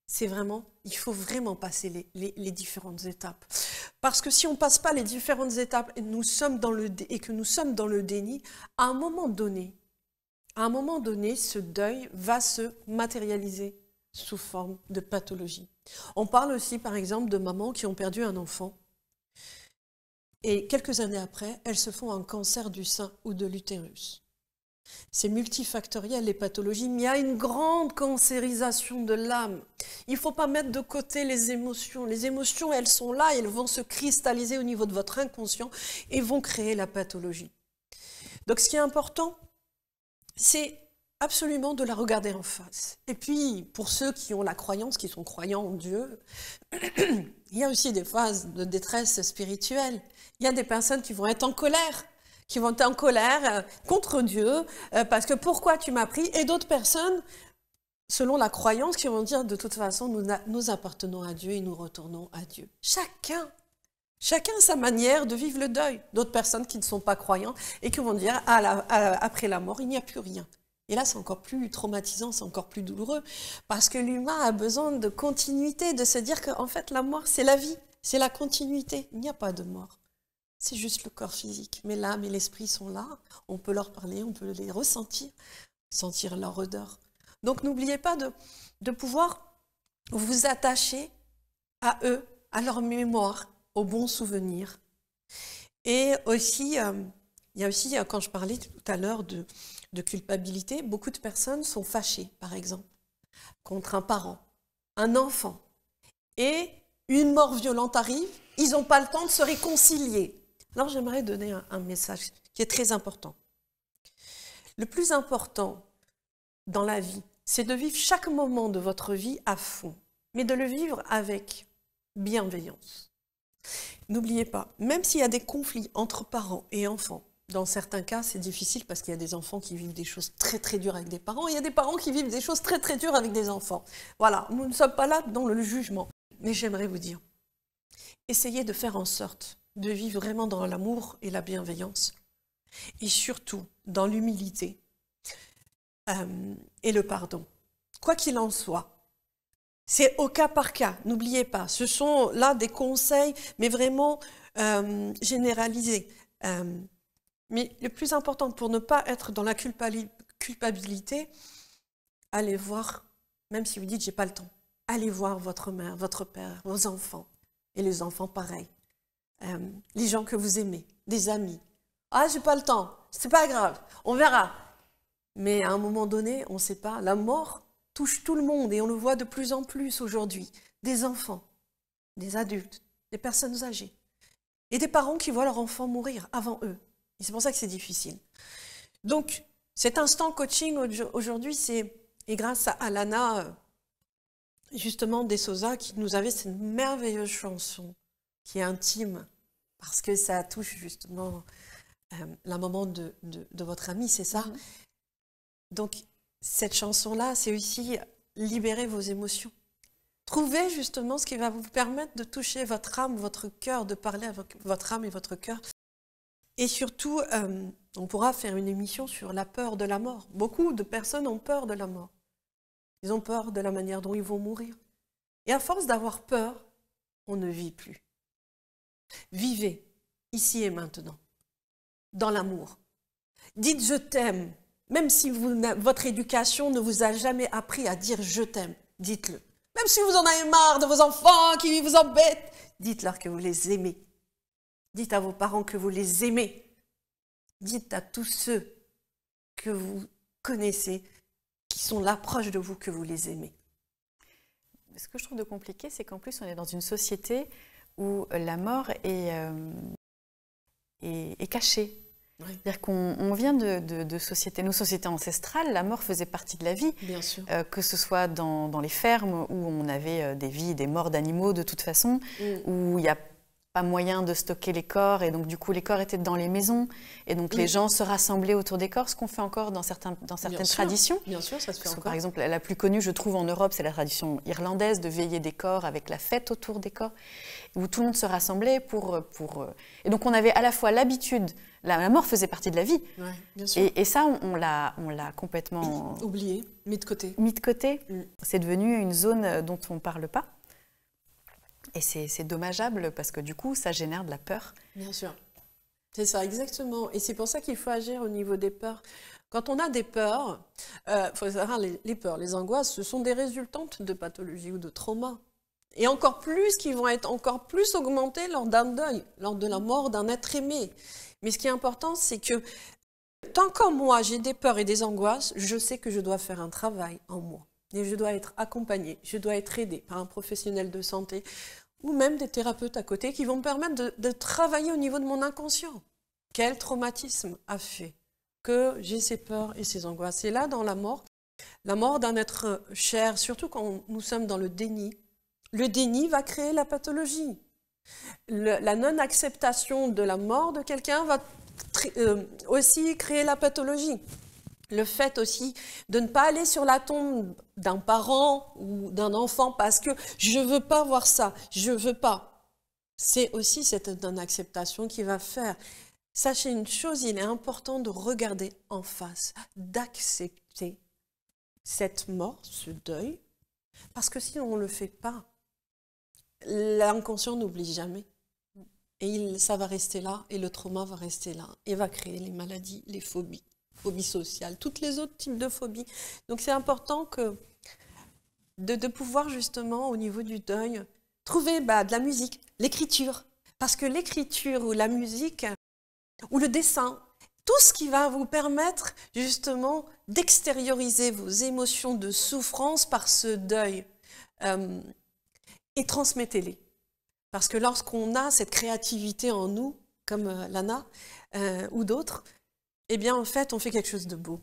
c'est vraiment, il faut vraiment passer les différentes étapes. Parce que si on ne passe pas les différentes étapes et que nous sommes dans le déni, à un moment donné, ce deuil va se matérialiser sous forme de pathologie. On parle aussi, par exemple, de mamans qui ont perdu un enfant et quelques années après, elles se font un cancer du sein ou de l'utérus. C'est multifactoriel, les pathologies, mais il y a une grande cancérisation de l'âme. Il ne faut pas mettre de côté les émotions. Les émotions, elles sont là, elles vont se cristalliser au niveau de votre inconscient et vont créer la pathologie. Donc, ce qui est important, c'est absolument de la regarder en face. Et puis, pour ceux qui ont la croyance, qui sont croyants en Dieu, il y a aussi des phases de détresse spirituelle. Il y a des personnes qui vont être en colère, contre Dieu, parce que pourquoi tu m'as pris? Et d'autres personnes, selon la croyance, qui vont dire de toute façon, nous appartenons à Dieu et nous retournons à Dieu. Chacun a sa manière de vivre le deuil. D'autres personnes qui ne sont pas croyantes et qui vont dire après la mort, il n'y a plus rien. Et là, c'est encore plus traumatisant, c'est encore plus douloureux, parce que l'humain a besoin de continuité, de se dire qu'en fait, la mort, c'est la vie, c'est la continuité. Il n'y a pas de mort, c'est juste le corps physique. Mais l'âme et l'esprit sont là, on peut leur parler, on peut les ressentir, sentir leur odeur. Donc, n'oubliez pas de pouvoir vous attacher à eux, à leur mémoire, aux bons souvenirs. Et aussi, il y a aussi, quand je parlais tout à l'heure de culpabilité, beaucoup de personnes sont fâchées, par exemple, contre un parent, un enfant, et une mort violente arrive, ils n'ont pas le temps de se réconcilier. Alors j'aimerais donner un message qui est très important. Le plus important dans la vie, c'est de vivre chaque moment de votre vie à fond, mais de le vivre avec bienveillance. N'oubliez pas, même s'il y a des conflits entre parents et enfants, dans certains cas, c'est difficile parce qu'il y a des enfants qui vivent des choses très très dures avec des parents, et il y a des parents qui vivent des choses très très dures avec des enfants. Voilà, nous ne sommes pas là dans le jugement. Mais j'aimerais vous dire, essayez de faire en sorte de vivre vraiment dans l'amour et la bienveillance, et surtout dans l'humilité et le pardon. Quoi qu'il en soit, c'est au cas par cas, n'oubliez pas, ce sont là des conseils, mais vraiment généraliser. Mais le plus important, pour ne pas être dans la culpabilité, allez voir, même si vous dites « j'ai pas le temps », allez voir votre mère, votre père, vos enfants, et les enfants pareil. Les gens que vous aimez, des amis. « Ah, j'ai pas le temps, c'est pas grave, on verra ». Mais à un moment donné, on ne sait pas, la mort touche tout le monde et on le voit de plus en plus aujourd'hui. Des enfants, des adultes, des personnes âgées et des parents qui voient leur enfant mourir avant eux. Et c'est pour ça que c'est difficile. Donc, cet instant coaching aujourd'hui, c'est grâce à Alana, justement, De Souza, qui nous avait cette merveilleuse chanson qui est intime parce que ça touche justement la maman de votre amie, c'est ça? Donc, cette chanson-là, c'est aussi libérer vos émotions. Trouvez justement ce qui va vous permettre de toucher votre âme, votre cœur, de parler avec votre âme et votre cœur. Et surtout, on pourra faire une émission sur la peur de la mort. Beaucoup de personnes ont peur de la mort. Ils ont peur de la manière dont ils vont mourir. Et à force d'avoir peur, on ne vit plus. Vivez, ici et maintenant, dans l'amour. Dites « je t'aime ». Même si votre éducation ne vous a jamais appris à dire « je t'aime », dites-le. Même si vous en avez marre de vos enfants qui vous embêtent, dites-leur que vous les aimez. Dites à vos parents que vous les aimez. Dites à tous ceux que vous connaissez, qui sont là proches de vous, que vous les aimez. Ce que je trouve de compliqué, c'est qu'en plus, on est dans une société où la mort est cachée. Oui. C'est-à-dire qu'on vient de sociétés, nos sociétés ancestrales, la mort faisait partie de la vie. Bien sûr. Que ce soit dans les fermes où on avait des vies, des morts d'animaux de toute façon, où il n'y a pas moyen de stocker les corps, et donc du coup les corps étaient dans les maisons, et donc les gens se rassemblaient autour des corps, ce qu'on fait encore dans certaines traditions. Bien sûr, ça se fait encore. Par exemple, la plus connue, je trouve, en Europe, c'est la tradition irlandaise de veiller des corps avec la fête autour des corps, où tout le monde se rassemblait pour... Et donc on avait à la fois l'habitude, la mort faisait partie de la vie, ouais, bien sûr. Et ça, on l'a complètement... oublié, mis de côté. Mis de côté. C'est devenu une zone dont on ne parle pas. Et c'est dommageable parce que du coup, ça génère de la peur. Bien sûr. C'est ça, exactement. Et c'est pour ça qu'il faut agir au niveau des peurs. Quand on a des peurs, faut savoir, les peurs, les angoisses, ce sont des résultantes de pathologies ou de traumas. Et encore plus, qui vont être encore plus augmentées lors d'un deuil, lors de la mort d'un être aimé. Mais ce qui est important, c'est que tant qu'en moi, j'ai des peurs et des angoisses, je sais que je dois faire un travail en moi. Et je dois être accompagnée, je dois être aidée par un professionnel de santé ou même des thérapeutes à côté qui vont me permettre de travailler au niveau de mon inconscient. Quel traumatisme a fait que j'ai ces peurs et ces angoisses? Et là, dans la mort d'un être cher, surtout quand nous sommes dans le déni va créer la pathologie. La non-acceptation de la mort de quelqu'un va aussi créer la pathologie. Le fait aussi de ne pas aller sur la tombe d'un parent ou d'un enfant parce que je ne veux pas voir ça, je ne veux pas. C'est aussi cette non-acceptation qui va faire. Sachez une chose, il est important de regarder en face, d'accepter cette mort, ce deuil, parce que si on ne le fait pas, l'inconscient n'oublie jamais. Et ça va rester là, et le trauma va rester là, et va créer les maladies, les phobies sociales, toutes les autres types de phobies. Donc c'est important de pouvoir justement, au niveau du deuil, trouver de la musique, l'écriture. Parce que l'écriture ou la musique, ou le dessin, tout ce qui va vous permettre justement d'extérioriser vos émotions de souffrance par ce deuil. Et transmettez-les. Parce que lorsqu'on a cette créativité en nous, comme Lana ou d'autres, eh bien en fait on fait quelque chose de beau.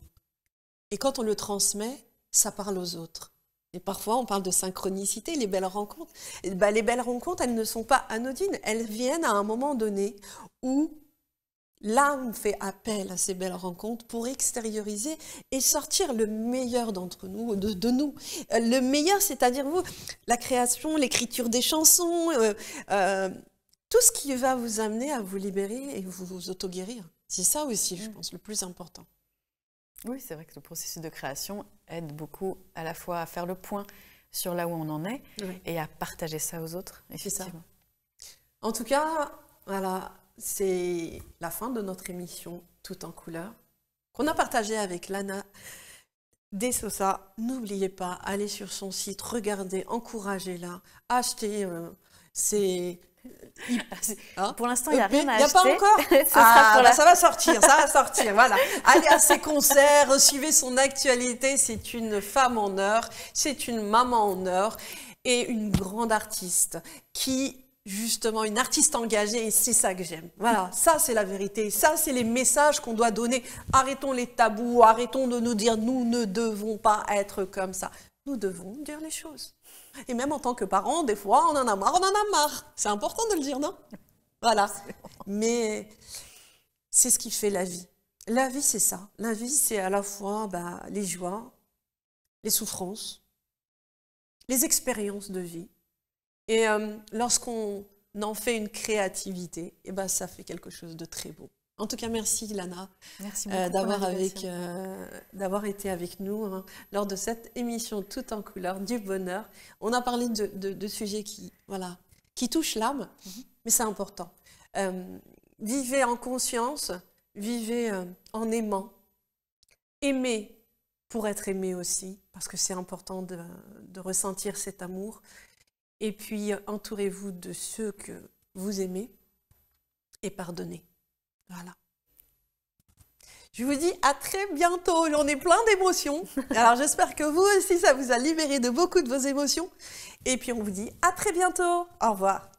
Et quand on le transmet, ça parle aux autres. Et parfois on parle de synchronicité, les belles rencontres. Et les belles rencontres, elles ne sont pas anodines, elles viennent à un moment donné où l'âme fait appel à ces belles rencontres pour extérioriser et sortir le meilleur d'entre nous, de nous. Le meilleur, c'est-à-dire vous, la création, l'écriture des chansons, tout ce qui va vous amener à vous libérer et vous auto-guérir. C'est ça aussi, je pense, le plus important. Oui, c'est vrai que le processus de création aide beaucoup à la fois à faire le point sur là où on en est et à partager ça aux autres. C'est ça. En tout cas, Voilà, c'est la fin de notre émission Tout en couleur qu'on a partagée avec Lana Desosa. N'oubliez pas, allez sur son site, regardez, encouragez-la, achetez. C'est... Hein? Pour l'instant, il n'y a rien à acheter. Il n'y a pas encore ça va sortir, voilà. Allez à ses concerts, suivez son actualité. C'est une femme en or, c'est une maman en or et une grande artiste qui, justement, une artiste engagée, et c'est ça que j'aime. Voilà, ça c'est la vérité, ça c'est les messages qu'on doit donner. Arrêtons les tabous, arrêtons de nous dire nous ne devons pas être comme ça. Nous devons dire les choses. Et même en tant que parents, des fois, on en a marre, C'est important de le dire, non? Voilà. Mais c'est ce qui fait la vie. La vie, c'est ça. La vie, c'est à la fois les joies, les souffrances, les expériences de vie. Et lorsqu'on en fait une créativité, ça fait quelque chose de très beau. En tout cas, merci Lana d'avoir été avec nous lors de cette émission Tout en couleur du bonheur. On a parlé de sujets qui touchent l'âme, mais c'est important. Vivez en conscience, vivez en aimant. Aimez pour être aimé aussi, parce que c'est important de ressentir cet amour. Et puis, entourez-vous de ceux que vous aimez et pardonnez. Voilà. Je vous dis à très bientôt. J'en ai plein d'émotions. Alors, j'espère que vous aussi, ça vous a libéré de beaucoup de vos émotions. Et puis, on vous dit à très bientôt. Au revoir.